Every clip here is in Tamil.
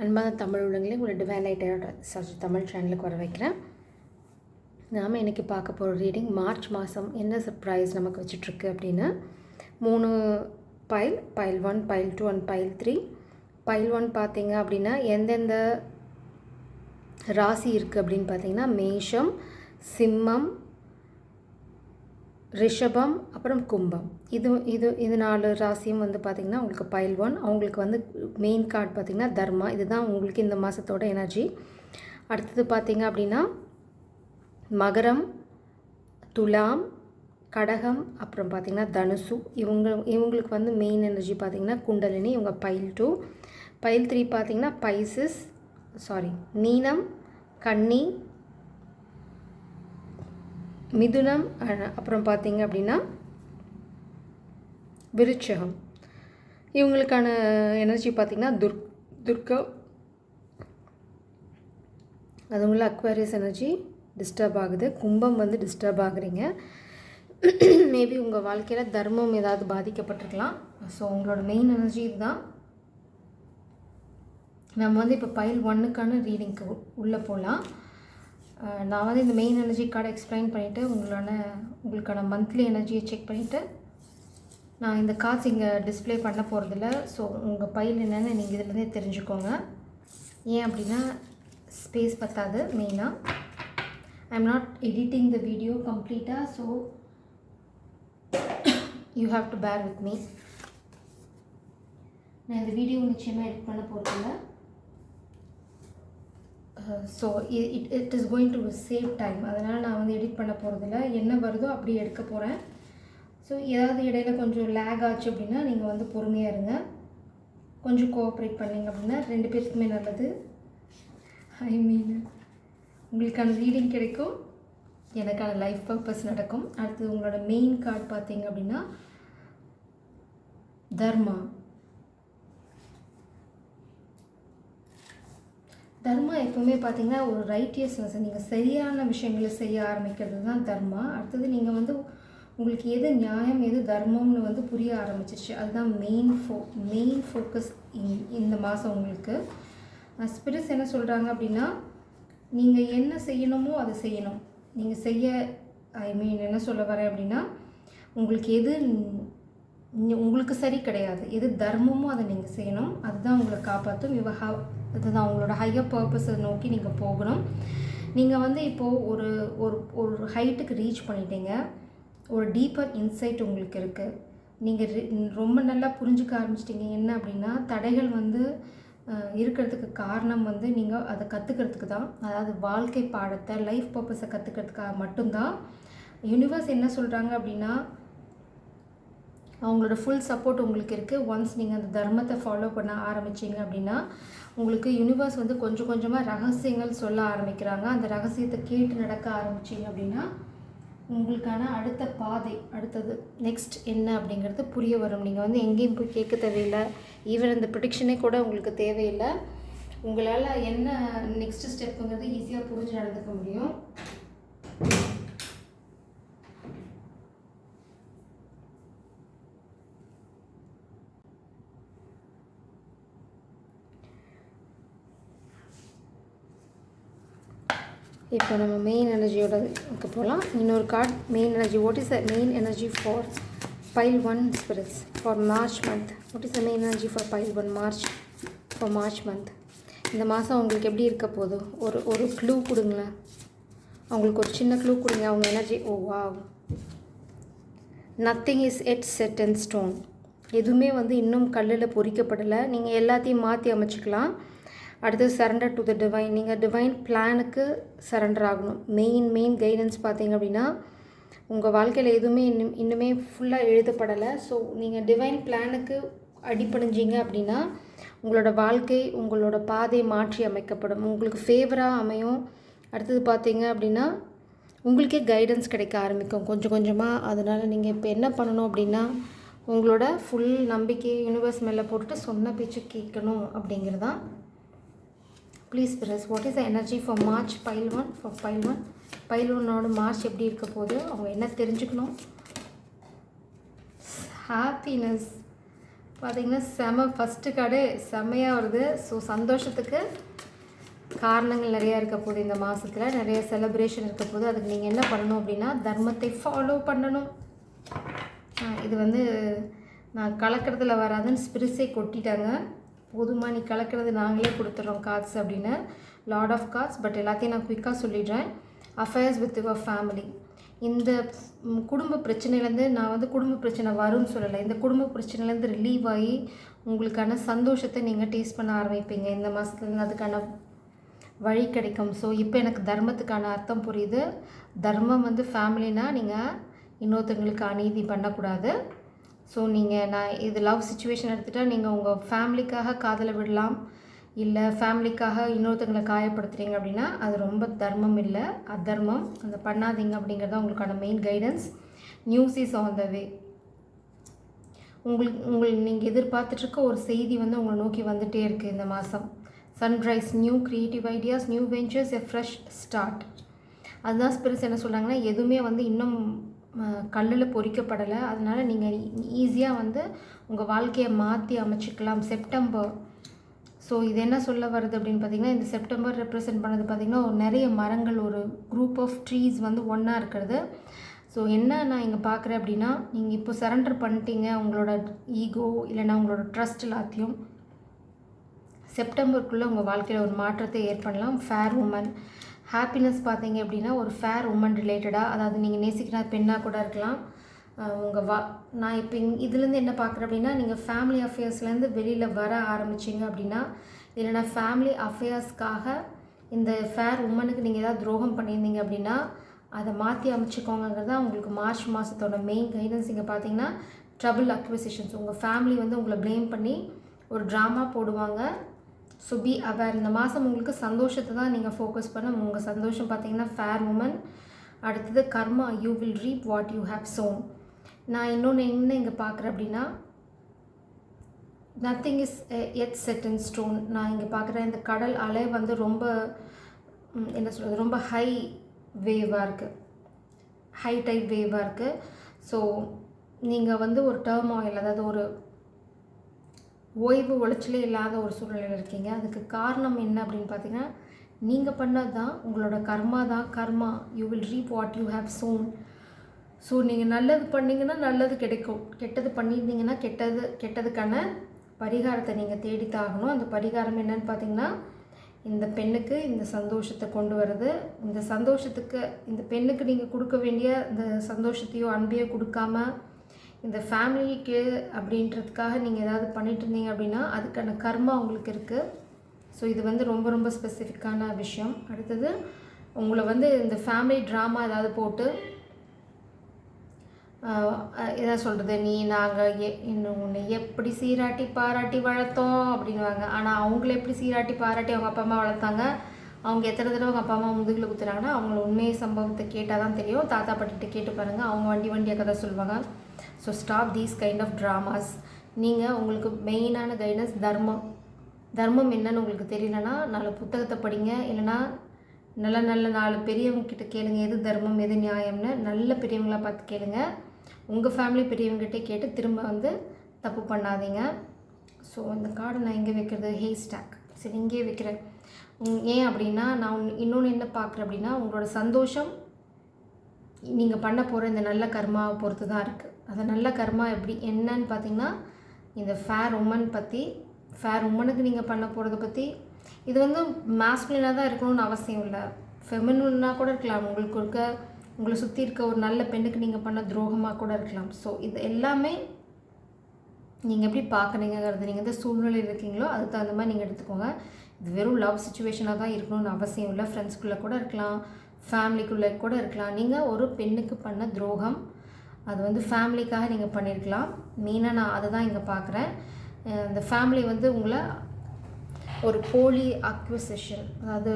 அன்பான தமிழ் உள்ளங்களே உங்களை டிவைன் லைட்டோட தமிழ் சேனலுக்கு வர வைக்கிறேன். நாம் இன்றைக்கி பார்க்க போகிற ரீடிங் மார்ச் மாதம் என்ன சர்ப்ரைஸ் நமக்கு வச்சிட்ருக்கு அப்படின்னு 3 file 1, file 2 and file 3. File 1 பார்த்தீங்க அப்படின்னா எந்தெந்த ராசி இருக்குது அப்படின்னு பார்த்தீங்கன்னா மேஷம், சிம்மம், ரிஷபம், அப்புறம் கும்பம். இது 4 ராசியும் வந்து பார்த்திங்கன்னா உங்களுக்கு பைல் 1. அவங்களுக்கு வந்து மெயின் கார்டு பார்த்திங்கன்னா தர்மா. இதுதான் உங்களுக்கு இந்த மாதத்தோட எனர்ஜி. அடுத்தது பார்த்திங்க அப்படின்னா மகரம், துலாம், கடகம், அப்புறம் பார்த்திங்கன்னா தனுசு. இவங்களுக்கு வந்து மெயின் எனர்ஜி பார்த்திங்கன்னா குண்டலினி. இவங்க பைல் 2. பைல் 3 பார்த்திங்கன்னா மீனம், கன்னி, மிதுனம், அப்புறம் பார்த்திங்க அப்படின்னா விருச்சகம். இவங்களுக்கான எனர்ஜி பார்த்திங்கன்னா துர்கா. அதுங்கள அக்வாரியஸ் எனர்ஜி டிஸ்டர்ப் ஆகுது. கும்பம் வந்து டிஸ்டர்ப் ஆகுறீங்க. மேபி உங்கள் வாழ்க்கையில் தர்மம் ஏதாவது பாதிக்கப்பட்டிருக்கலாம். ஸோ உங்களோட மெயின் எனர்ஜி இதுதான். நம்ம வந்து இப்போ பைல் 1க்கான ரீடிங்க்கு உள்ளே போகலாம். நான் வந்து இந்த மெயின் எனர்ஜி கார்டை எக்ஸ்பிளைன் பண்ணிவிட்டு உங்களுக்கான மந்த்லி எனர்ஜியை செக் பண்ணிவிட்டு நான் இந்த கார்ட்ஸ் இங்கே டிஸ்பிளே பண்ண போகிறதில்ல. ஸோ உங்கள் பைல் என்னென்னு நீங்கள் இதிலேருந்தே தெரிஞ்சுக்கோங்க. ஏன் அப்படின்னா ஸ்பேஸ் பத்தாது. மெயினாக I am not editing the video கம்ப்ளீட்டாக. So you have to bear with me. நான் இந்த வீடியோ நிச்சயமாக எடிட் பண்ண போகிறதில்ல. So it is going to save time. அதனால் நான் வந்து எடிட் பண்ண போகிறதில்ல. என்ன வருதோ அப்படியே எடுக்க போகிறேன். ஸோ ஏதாவது இடையில கொஞ்சம் லேக் ஆச்சு அப்படின்னா நீங்கள் வந்து பொறுமையாக இருங்க. கொஞ்சம் கோஆப்ரேட் பண்ணிங்க அப்படின்னா 2 பேருக்குமே நல்லது. உங்களுக்கான ரீடிங் கிடைக்கும், எனக்கான லைஃப் பர்பஸ் நடக்கும். அடுத்து உங்களோட மெயின் கார்டு பார்த்தீங்க அப்படின்னா தர்மா. தர்மா எப்போவுமே பார்த்திங்கன்னா ஒரு ரைட்டியஸ்னஸ், நீங்கள் சரியான விஷயங்களை செய்ய ஆரம்பிக்கிறது தான் தர்மா. அடுத்தது நீங்கள் வந்து உங்களுக்கு எது நியாயம் எது தர்மம்னு வந்து புரிய ஆரம்பிச்சிருச்சு. அதுதான் மெயின் ஃபோக்கஸ் இந்த மாதம் உங்களுக்கு. ஸ்பிரிட்ஸ் என்ன சொல்கிறாங்க அப்படின்னா நீங்கள் என்ன செய்யணுமோ அதை செய்யணும். நீங்கள் என்ன சொல்ல வரேன் அப்படின்னா உங்களுக்கு எது உங்களுக்கு சரி கிடையாது, எது தர்மமோ அதை நீங்கள் செய்யணும். அதுதான் உங்களை காப்பாற்றும். அதுதான் உங்களோட ஹையர் பர்பஸை நோக்கி நீங்கள் போகணும். நீங்கள் வந்து இப்போது ஒரு ஹைட்டுக்கு ரீச் பண்ணிட்டீங்க. ஒரு டீப்பர் இன்சைட் உங்களுக்கு இருக்குது. நீங்கள் ரொம்ப நல்லா புரிஞ்சுக்க ஆரம்பிச்சிட்டிங்க. என்ன அப்படின்னா தடைகள் வந்து இருக்கிறதுக்கு காரணம் வந்து நீங்கள் அதை கற்றுக்கிறதுக்கு தான். அதாவது வாழ்க்கை பாடத்தை, லைஃப் பர்பஸை கற்றுக்கிறதுக்காக மட்டும்தான். யூனிவர்ஸ் என்ன சொல்கிறாங்க அப்படின்னா அவங்களோட ஃபுல் சப்போர்ட் உங்களுக்கு இருக்குது. ஒன்ஸ் நீங்கள் அந்த தர்மத்தை ஃபாலோ பண்ண ஆரம்பிச்சிங்க அப்படின்னா உங்களுக்கு யூனிவர்ஸ் வந்து கொஞ்சம் கொஞ்சமாக ரகசியங்கள் சொல்ல ஆரம்பிக்கிறாங்க. அந்த ரகசியத்தை கேட்டு நடக்க ஆரம்பிச்சிங்க அப்படின்னா உங்களுக்கான அடுத்த பாதை, அடுத்தது நெக்ஸ்ட் என்ன அப்படிங்கிறது புரிய வரும். நீங்கள் வந்து எங்கேயும் போய் கேட்க தேவையில்லை. ஈவன் அந்த ப்ரிடிக்ஷனே கூட உங்களுக்கு தேவையில்லை. உங்களால் என்ன நெக்ஸ்ட் ஸ்டெப்புங்கிறது ஈஸியாக புரிஞ்சு நடந்துக்க முடியும். இப்போ நம்ம மெயின் எனர்ஜியோட போகலாம். இன்னொரு card main energy. What is the main energy for pile 1 spirits for March month? What is the main energy for pile 1 March month? இந்த மாதம் உங்களுக்கு எப்படி இருக்க போகுது? ஒரு க்ளூ கொடுங்களேன். அவங்களுக்கு ஒரு சின்ன க்ளூ கொடுங்க. அவங்க energy. Wow, nothing is set in stone. எதுவுமே வந்து இன்னும் கல்லில் பொறிக்கப்படலை. நீங்கள் எல்லாத்தையும் மாற்றி அமைச்சிக்கலாம். அடுத்தது சரண்டர் டு த டிவைன். நீங்கள் டிவைன் பிளானுக்கு சரண்டர் ஆகணும். மெயின் கைடன்ஸ் பார்த்தீங்க அப்படின்னா உங்கள் வாழ்க்கையில் எதுவுமே இன்னுமே ஃபுல்லாக எழுதப்படலை. ஸோ நீங்கள் டிவைன் பிளானுக்கு அடிப்படைஞ்சிங்க அப்படின்னா உங்களோட வாழ்க்கை, உங்களோட பாதை மாற்றி அமைக்கப்படும். உங்களுக்கு ஃபேவராக அமையும். அடுத்தது பார்த்தீங்க அப்படின்னா உங்களுக்கே கைடன்ஸ் கிடைக்க ஆரம்பிக்கும் கொஞ்சம் கொஞ்சமாக. அதனால் நீங்கள் இப்போ என்ன பண்ணணும் அப்படின்னா உங்களோட ஃபுல் நம்பிக்கையை யூனிவர்ஸ் மேலே போட்டுட்டு சொன்ன பேச்சு கேட்கணும் அப்படிங்கிறது தான். Please press, what is the energy for March pile 1? For pile 1ஓட மார்ச் எப்படி இருக்க போகுது? அவங்க என்ன தெரிஞ்சுக்கணும்? ஹாப்பினஸ். பார்த்திங்கன்னா ஃபஸ்ட்டு கார்டு செம்மையாக வருது. ஸோ சந்தோஷத்துக்கு காரணங்கள் நிறையா இருக்க போகுது. இந்த மாதத்தில் நிறைய செலிப்ரேஷன் இருக்க போது. அதுக்கு நீங்கள் என்ன பண்ணணும் அப்படின்னா தர்மத்தை ஃபாலோ பண்ணணும். இது வந்து நான் கலக்கிறதுல வராதுன்னு ஸ்பிரிட்ஸே கொட்டிட்டாங்க. போதுமா நீ கலக்கிறது நாங்களே கொடுத்துட்றோம் கார்ட்ஸ் அப்படின்னு, லார்ட் ஆஃப் கார்ட்ஸ். பட் எல்லாத்தையும் நான் குயிக்காக சொல்லிடுறேன். Affairs with your family. இந்த குடும்ப பிரச்சனையிலேருந்து நான் வந்து குடும்ப பிரச்சனை வரும்னு சொல்லலை. இந்த குடும்ப பிரச்சனையிலேருந்து ரிலீவ் ஆகி உங்களுக்கான சந்தோஷத்தை நீங்கள் டேஸ்ட் பண்ண ஆரம்பிப்பீங்க. இந்த மாதத்துலேருந்து அதுக்கான வழி கிடைக்கும். ஸோ இப்போ எனக்கு தர்மத்துக்கான அர்த்தம் புரியுது. தர்மம் வந்து ஃபேமிலினா நீங்கள் இன்னொருத்தங்களுக்கு அநீதி பண்ணக்கூடாது. ஸோ நான் இது லவ் சுச்சுவேஷன் எடுத்துகிட்டால் நீங்கள் உங்கள் ஃபேமிலிக்காக காதலை விடலாம், இல்லை ஃபேமிலிக்காக இன்னொருத்தங்களை காயப்படுத்துகிறீங்க அப்படின்னா அது ரொம்ப தர்மம் இல்லை, அதர்மம். அந்த பண்ணாதீங்க அப்படிங்கிறது உங்களுக்கான main guidance. News is on the way. நீங்கள் எதிர்பார்த்துட்ருக்க ஒரு செய்தி வந்து உங்களை நோக்கி வந்துகிட்டே இருக்குது இந்த மாதம். Sunrise, new creative ideas, new ventures, a fresh start. அதுதான் ஸ்பிரிட்ஸ் என்ன சொல்கிறாங்கன்னா, எதுவுமே வந்து இன்னும் கல்லில் பொறிக்கப்படலை. அதனால் நீங்கள் ஈஸியாக வந்து உங்கள் வாழ்க்கையை மாற்றி அமைச்சிக்கலாம். செப்டம்பர். ஸோ இது என்ன சொல்ல வருது அப்படின்னு பார்த்திங்கன்னா, இந்த செப்டம்பர் ரெப்ரசன்ட் பண்ணது பார்த்திங்கன்னா நிறைய மரங்கள், ஒரு குரூப் ஆஃப் ட்ரீஸ் வந்து ஒன்றா இருக்கிறது. ஸோ என்ன நான் இங்கே பார்க்குறேன் அப்படின்னா, நீங்கள் இப்போ சரண்டர் பண்ணிட்டீங்க உங்களோட ஈகோ இல்லைன்னா உங்களோட ட்ரஸ்ட் எல்லாத்தையும். செப்டம்பருக்குள்ளே உங்கள் வாழ்க்கையில் ஒரு மாற்றத்தை ஏற்படலாம். ஃபேர் உமன் ஹாப்பினஸ் பார்த்தீங்க அப்படின்னா ஒரு ஃபேர் உமன் ரிலேட்டடாக, அதாவது நீங்கள் நேசிக்கிற பெண்ணாக கூட இருக்கலாம். நான் இப்போ இதுலேருந்து என்ன பார்க்குறேன் அப்படின்னா, நீங்கள் ஃபேமிலி அஃபேர்ஸ்லேருந்து வெளியில் வர ஆரம்பிச்சிங்க அப்படின்னா, இல்லைனா ஃபேமிலி அஃபேர்ஸ்க்காக இந்த ஃபேர் உமனுக்கு நீங்கள் ஏதாவது துரோகம் பண்ணியிருந்தீங்க அப்படின்னா அதை மாற்றி அமைச்சிக்கோங்கிறது தான் உங்களுக்கு மார்ச் மாதத்தோட மெயின் கைடன்ஸ். இங்கே பார்த்தீங்கன்னா ட்ரபிள் அக்விசிஷன்ஸ். உங்கள் ஃபேமிலி வந்து உங்களை ப்ளேம் பண்ணி ஒரு ட்ராமா போடுவாங்க. So be aware. இந்த மாதம் உங்களுக்கு சந்தோஷத்தை தான் நீங்கள் ஃபோக்கஸ் பண்ண. உங்கள் சந்தோஷம் பார்த்தீங்கன்னா ஃபேர் உமன். அடுத்தது கர்மா, you will reap what you have sown. நான் இன்னொன்று என்ன இங்கே பார்க்குறேன் அப்படின்னா, nothing is yet set in stone. நான் இங்கே பார்க்குறேன் இந்த கடல் அலை வந்து ரொம்ப என்ன சொல்கிறது, ரொம்ப ஹை வேவாக இருக்குது, ஹை டைப் வேவாக இருக்குது. ஸோ நீங்கள் வந்து ஒரு டர்ம் ஆயில், அதாவது ஒரு ஓய்வு உழைச்சலே இல்லாத ஒரு சூழ்நிலையில் இருக்கீங்க. அதுக்கு காரணம் என்ன அப்படின்னு பார்த்தீங்கன்னா, நீங்கள் பண்ணது தான் உங்களோட கர்மா தான். கர்மா, you will reap what you have sown. So நீங்கள் நல்லது பண்ணிங்கன்னா நல்லது கிடைக்கும், கெட்டது பண்ணியிருந்தீங்கன்னா கெட்டதுக்கான பரிகாரத்தை நீங்கள் தேடித்தாகணும். அந்த பரிகாரம் என்னன்னு பார்த்தீங்கன்னா, இந்த பெண்ணுக்கு இந்த சந்தோஷத்தை கொண்டு வருது. இந்த சந்தோஷத்துக்கு இந்த பெண்ணுக்கு நீங்கள் கொடுக்க வேண்டிய இந்த சந்தோஷத்தையோ அன்பையோ கொடுக்காம இந்த ஃபேமிலிக்கு அப்படின்றதுக்காக நீங்கள் ஏதாவது பண்ணிட்டு இருந்தீங்க அப்படின்னா அதுக்கான கர்மா உங்களுக்கு இருக்குது. ஸோ இது வந்து ரொம்ப ரொம்ப ஸ்பெசிஃபிக்கான விஷயம். அடுத்தது உங்களை வந்து இந்த ஃபேமிலி ட்ராமா ஏதாவது போட்டு எதை சொல்கிறது, நாங்கள் உன்னை எப்படி சீராட்டி பாராட்டி வளர்த்தோம் அப்படின்வாங்க. ஆனால் அவங்கள எப்படி சீராட்டி பாராட்டி அவங்க அப்பா அம்மா வளர்த்தாங்க, அவங்க எத்தனை தடவை அவங்க அப்பா அம்மா முதுகில் குத்துறாங்கன்னா அவங்கள உண்மையை சம்பவத்தை கேட்டால் தான் தெரியும். தாத்தா பாட்டிகிட்ட கேட்டு பாருங்கள், அவங்க வண்டியாக கதை சொல்லுவாங்க. So stop these kind of dramas. நீங்கள் உங்களுக்கு மெயினான கைடன்ஸ் தர்மம் என்னன்னு உங்களுக்கு தெரியலனா 4 புத்தகத்தை படிங்க, இல்லைனா நல்ல 4 பெரியவங்ககிட்ட கேளுங்க எது தர்மம் எது நியாயம்னு. நல்ல பெரியவங்களாக பார்த்து கேளுங்க. உங்கள் ஃபேமிலி பெரியவங்ககிட்டே கேட்டு திரும்ப வந்து தப்பு பண்ணாதீங்க. ஸோ இந்த கார்டை நான் எங்கே வைக்கிறது, ஹே ஸ்டாக், சரி இங்கே வைக்கிறேன். ஏன் அப்படின்னா, நான் இன்னொன்று என்ன பார்க்குறேன் அப்படின்னா, உங்களோட சந்தோஷம் நீங்கள் பண்ண போகிற இந்த நல்ல கர்மாவை பொறுத்து தான் இருக்குது. அந்த நல்ல கர்மா எப்படி என்னன்னு பார்த்தீங்கன்னா, இந்த ஃபேர் உமன் பற்றி, ஃபேர் உமனுக்கு நீங்கள் பண்ண போகிறத பற்றி. இது வந்து மாஸ்குலினாக தான் இருக்கணும்னு அவசியம் இல்லை, ஃபெமினாக கூட இருக்கலாம். உங்களை சுற்றி இருக்க ஒரு நல்ல பெண்ணுக்கு நீங்கள் பண்ண துரோகமாக கூட இருக்கலாம். ஸோ இது எல்லாமே நீங்கள் எப்படி பார்க்குறீங்கிறது, நீங்கள் எந்த சூழ்நிலையில் இருக்கீங்களோ அதுக்கு தகுந்த மாதிரி நீங்கள் எடுத்துக்கோங்க. இது வெறும் லவ் சுச்சுவேஷனாக தான் இருக்கணும்னு அவசியம் இல்லை. ஃப்ரெண்ட்ஸ்குள்ளே கூட இருக்கலாம், ஃபேமிலிக்குள்ளே கூட இருக்கலாம். நீங்கள் ஒரு பெண்ணுக்கு பண்ண துரோகம், அது வந்து ஃபேமிலிக்காக நீங்கள் பண்ணியிருக்கலாம். மெயினாக நான் அதை தான் இங்கே பார்க்குறேன். இந்த ஃபேமிலி வந்து உங்களை ஒரு போலி அக்யூசேஷன், அதாவது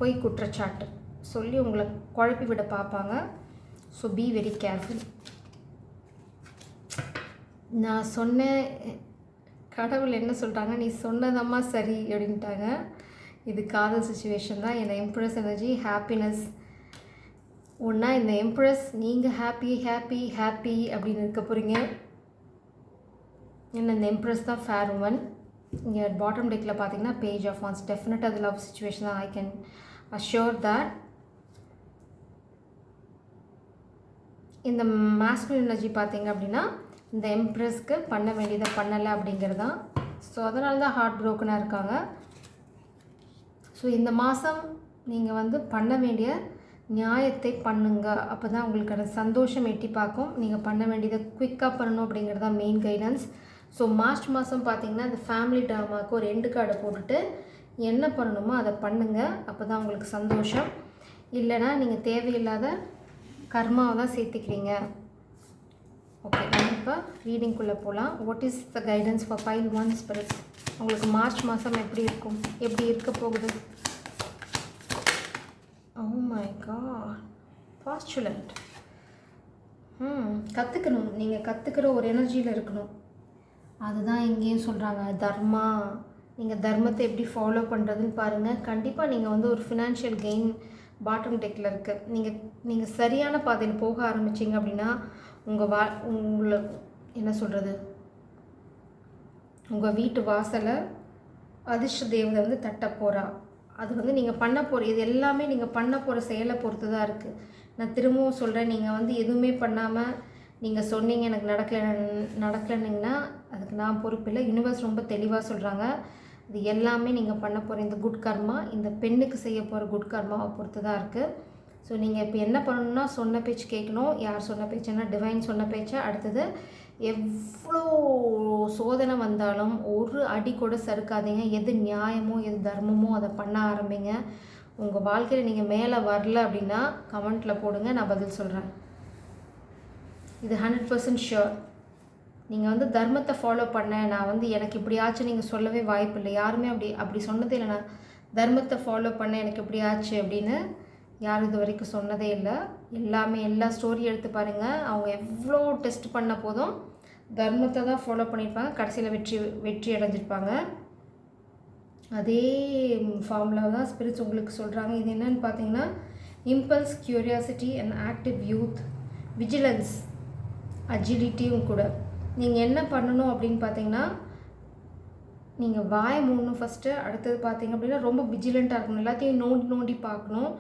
பொய் குற்றச்சாட்டு சொல்லி உங்களை குழப்பி விட பார்ப்பாங்க. So be very careful. நான் சொன்னேன், கடவுள் என்ன சொல்லிட்டாங்க, நீ சொன்னதம்மா சரி அப்படின்ட்டாங்க. இது காதல் சுச்சுவேஷன் தான். இந்த எம்ப்ரஸ் எனர்ஜி ஹாப்பினஸ் ஒன்றா. இந்த எம்ப்ரஸ் நீங்கள் ஹாப்பி ஹாப்பி ஹாப்பி அப்படின்னு இருக்க போகிறீங்க. ஏன்னா இந்த எம்ப்ரஸ் தான் ஃபேர் உமன். இங்கே பாட்டம் டெக்கில் பார்த்தீங்கன்னா பேஜ் ஆஃப் வான்ஸ். டெஃபினட் அது லவ் சுச்சுவேஷன் தான். I can assure that. இந்த மாஸ்குலின் எனர்ஜி பார்த்தீங்க அப்படின்னா இந்த எம்ப்ரஸ்க்கு பண்ண வேண்டியதை பண்ணலை அப்படிங்கிறது தான். ஸோ அதனால தான் ஹார்ட் ப்ரோக்கனாக இருக்காங்க. ஸோ இந்த மாதம் நீங்கள் வந்து பண்ண வேண்டிய நியாயத்தை பண்ணுங்க. அப்போ தான் உங்களுக்கான சந்தோஷம் எட்டி பார்க்கும். நீங்கள் பண்ண வேண்டியதை குயிக்காக பண்ணணும் அப்படிங்கிறது தான் மெயின் கைடன்ஸ். ஸோ மார்ச் மாதம் பார்த்திங்கன்னா இந்த ஃபேமிலி ட்ராமாவுக்கு ஒரு எண்டு கார்டை போட்டுட்டு என்ன பண்ணணுமோ அதை பண்ணுங்கள். அப்போ தான் உங்களுக்கு சந்தோஷம். இல்லைனா நீங்கள் தேவையில்லாத கர்மாவை தான் சேர்த்துக்கிறீங்க. ஓகே, நம்ம இப்போ ரீடிங்குள்ளே போகலாம். What is the guidance for pile 1 spirits? உங்களுக்கு மார்ச் மாதம் எப்படி இருக்க போகுது? ஓ மை காட், பாஸ்டுலண்ட். கற்றுக்கணும். நீங்கள் கற்றுக்கிற ஒரு எனர்ஜியில் இருக்கணும். அதுதான் இங்கேயும் சொல்கிறாங்க. தர்மா, நீங்கள் தர்மத்தை எப்படி ஃபாலோ பண்ணுறதுன்னு பாருங்கள். கண்டிப்பாக நீங்கள் வந்து ஒரு ஃபினான்ஷியல் கெயின் பாட்டம் டெக்கில் இருக்குது. நீங்கள் சரியான பாதையில் போக ஆரம்பிச்சிங்க அப்படின்னா உங்களை என்ன சொல்கிறது, உங்கள் வீட்டு வாசலை அதிர்ஷ்ட தேவதை வந்து தட்ட போகிறா. அது வந்து நீங்கள் பண்ண போகிற இது எல்லாமே நீங்கள் பண்ண போகிற செயலை பொறுத்து தான் இருக்குது. நான் திரும்பவும் சொல்கிறேன், நீங்கள் வந்து எதுவுமே பண்ணாமல் நீங்கள் சொன்னீங்க எனக்கு நடக்கலைன்னிங்கன்னா அதுக்கு நான் பொறுப்பு இல்லை. யூனிவர்ஸ் ரொம்ப தெளிவாக சொல்கிறாங்க. இது எல்லாமே நீங்கள் பண்ண போகிற இந்த குட் கர்மா, இந்த பெண்ணுக்கு செய்ய போகிற குட் கர்மாவை பொறுத்து தான் இருக்குது. ஸோ நீங்கள் இப்போ என்ன பண்ணணும்னா சொன்ன பேச்சு கேட்கணும். யார் சொன்ன பேச்சுன்னா டிவைன் சொன்ன பேச்சை. அடுத்தது எவ்வளோ சோதனை வந்தாலும் ஒரு அடி கூட சறுக்காதீங்க. எது நியாயமோ எது தர்மமோ அதை பண்ண ஆரம்பிங்க. உங்கள் வாழ்க்கையில் நீங்கள் மேலே வரல அப்படின்னா கமெண்ட்டில் போடுங்க, நான் பதில் சொல்கிறேன். இது 100% ஷுர். நீங்கள் வந்து தர்மத்தை ஃபாலோ பண்ணேன், நான் வந்து எனக்கு இப்படி ஆச்சு நீங்கள் சொல்லவே வாய்ப்பு இல்லை. யாருமே அப்படி சொன்னதே இல்லை. நான் தர்மத்தை ஃபாலோ பண்ணேன் எனக்கு இப்படி ஆச்சு அப்படின்னு யாரும் இது வரைக்கும் சொன்னதே இல்லை. எல்லா ஸ்டோரி எடுத்து பாருங்கள். அவங்க எவ்வளோ டெஸ்ட் பண்ண போதும் தர்மத்தை தான் ஃபாலோ பண்ணியிருப்பாங்க. கடைசியில் வெற்றி அடைஞ்சிருப்பாங்க. அதே ஃபார்முலா தான் ஸ்பிரிட்ஸ் உங்களுக்கு சொல்கிறாங்க. இது என்னன்னு பார்த்தீங்கன்னா impulse, curiosity and active youth, vigilance, அஜிலிட்டியும் கூட. நீங்கள் என்ன பண்ணணும் அப்படின்னு பார்த்தீங்கன்னா நீங்கள் வாயை மூடணும் ஃபஸ்ட்டு. அடுத்தது பார்த்தீங்க அப்படின்னா ரொம்ப விஜிலண்ட்டாக இருக்கணும். எல்லாத்தையும் நோண்டி பார்க்கணும்.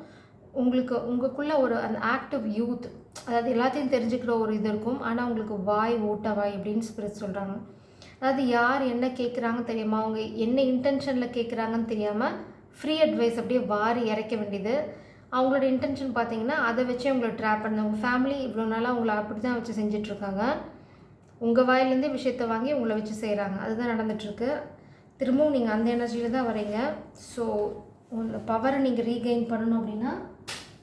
உங்களுக்குள்ளே ஒரு அந்த ஆக்டிவ் யூத், அதாவது எல்லாத்தையும் தெரிஞ்சுக்கிற ஒரு இது இருக்கும். ஆனால் உங்களுக்கு வாய் ஓட்டவாய் அப்படின்னு ஸ்பிரிட் சொல்கிறாங்க. அதாவது யார் என்ன கேட்குறாங்க தெரியாமல், அவங்க என்ன இன்டென்ஷனில் கேட்குறாங்கன்னு தெரியாமல் ஃப்ரீ அட்வைஸ் அப்படியே வாரி இறைக்க வேண்டியது. அவங்களோட இன்டென்ஷன் பார்த்தீங்கன்னா அதை வச்சு அவங்கள ட்ராப் பண்ண. உங்கள் ஃபேமிலி இவ்வளோ நாளாக அவங்கள அப்படி தான் வச்சு செஞ்சிட்ருக்காங்க. உங்கள் வாயிலேருந்தே விஷயத்தை வாங்கி உங்களை வச்சு செய்கிறாங்க. அதுதான் நடந்துகிட்ருக்கு. திரும்பவும் நீங்கள் அந்த எனர்ஜியில் தான் வரீங்க. ஸோ உங்கள் பவரை நீங்கள் ரீகெயின் பண்ணணும் அப்படின்னா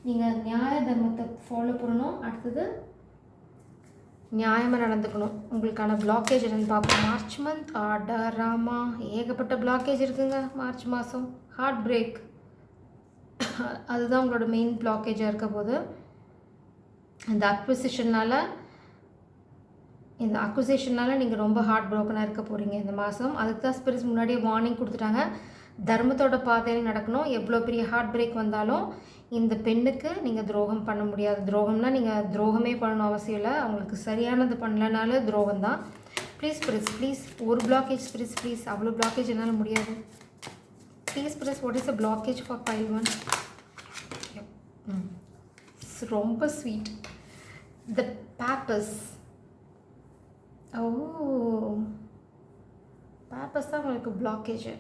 நீங்கள் நியாய தர்மத்தை ஃபாலோ பண்ணணும். அடுத்தது நியாயமாக நடந்துக்கணும். உங்களுக்கான பிளாக்கேஜ் என்னென்னு பார்ப்போம். மார்ச் மந்த் ராமா ஏகப்பட்ட பிளாக்கேஜ் இருக்குங்க. மார்ச் மாதம் ஹார்ட் பிரேக், அதுதான் உங்களோட மெயின் பிளாக்கேஜாக இருக்க போது. இந்த அக்விசேஷனால் நீங்கள் ரொம்ப ஹார்ட் ப்ரோக்கனாக இருக்க போகிறீங்க இந்த மாதம். அதுக்கு தான் ஸ்பிரிட்ஸ் முன்னாடியே வார்னிங் கொடுத்துட்டாங்க. தர்மத்தோட பாதையில் நடக்கணும். எவ்வளோ பெரிய ஹார்ட் பிரேக் வந்தாலும் இந்த பெண்ணுக்கு நீங்கள் துரோகம் பண்ண முடியாது. துரோகம்னா நீங்கள் துரோகமே பண்ணணும் அவசியம் இல்லை. அவங்களுக்கு சரியானது பண்ணலனால துரோகம் தான். ப்ளீஸ் ஸ்பிரிட்ஸ், ப்ளீஸ் ஒரு பிளாக்கேஜ் ஸ்பிரிட்ஸ், ப்ளீஸ். அவ்வளோ பிளாக்கேஜ் என்னால் முடியாது. Please spirits, what is a blockage for pile 1? ரொம்ப sweet. The papers. Oh, papers தான் உங்களுக்கு பிளாக்கேஜு.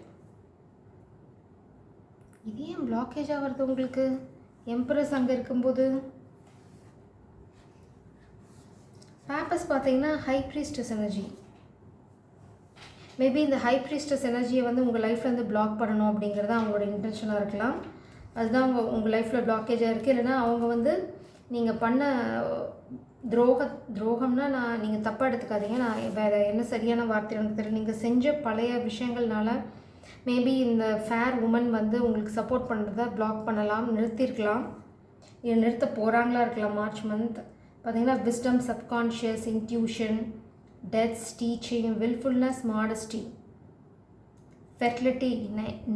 இது ஏன் பிளாக்கேஜாக வருது உங்களுக்கு? எம்பரஸ் அங்கே இருக்கும்போது பேப்பர்ஸ் பார்த்தீங்கன்னா ஹை ப்ரீஸ்டஸ் எனர்ஜி. மேபி இந்த ஹை ப்ரீஸ்டஸ் எனர்ஜியை வந்து உங்கள் லைஃப்பில் வந்து பிளாக் பண்ணணும் அப்படிங்கிறது அவங்களோட இன்டென்ஷனாக இருக்கலாம். அதுதான் உங்கள் லைஃப்பில் பிளாக்கேஜாக இருக்குது. இல்லைனா அவங்க வந்து நீங்கள் பண்ண துரோகம்னா நீங்கள் தப்பாக எடுத்துக்காதீங்க. நான் வேறு என்ன சரியான வார்த்தை எனக்கு தெரியல. நீங்கள் செஞ்ச பழைய விஷயங்கள்னால மேபி இந்த ஃபேர் உமன் வந்து உங்களுக்கு சப்போர்ட் பண்ணுறத பிளாக் பண்ணலாம், நிறுத்தியிருக்கலாம், இதை நிறுத்த போகிறாங்களா இருக்கலாம். மார்ச் மந்த் பார்த்திங்கன்னா wisdom, subconscious, intuition, deaths, teaching, wilfulness, modesty, fertility,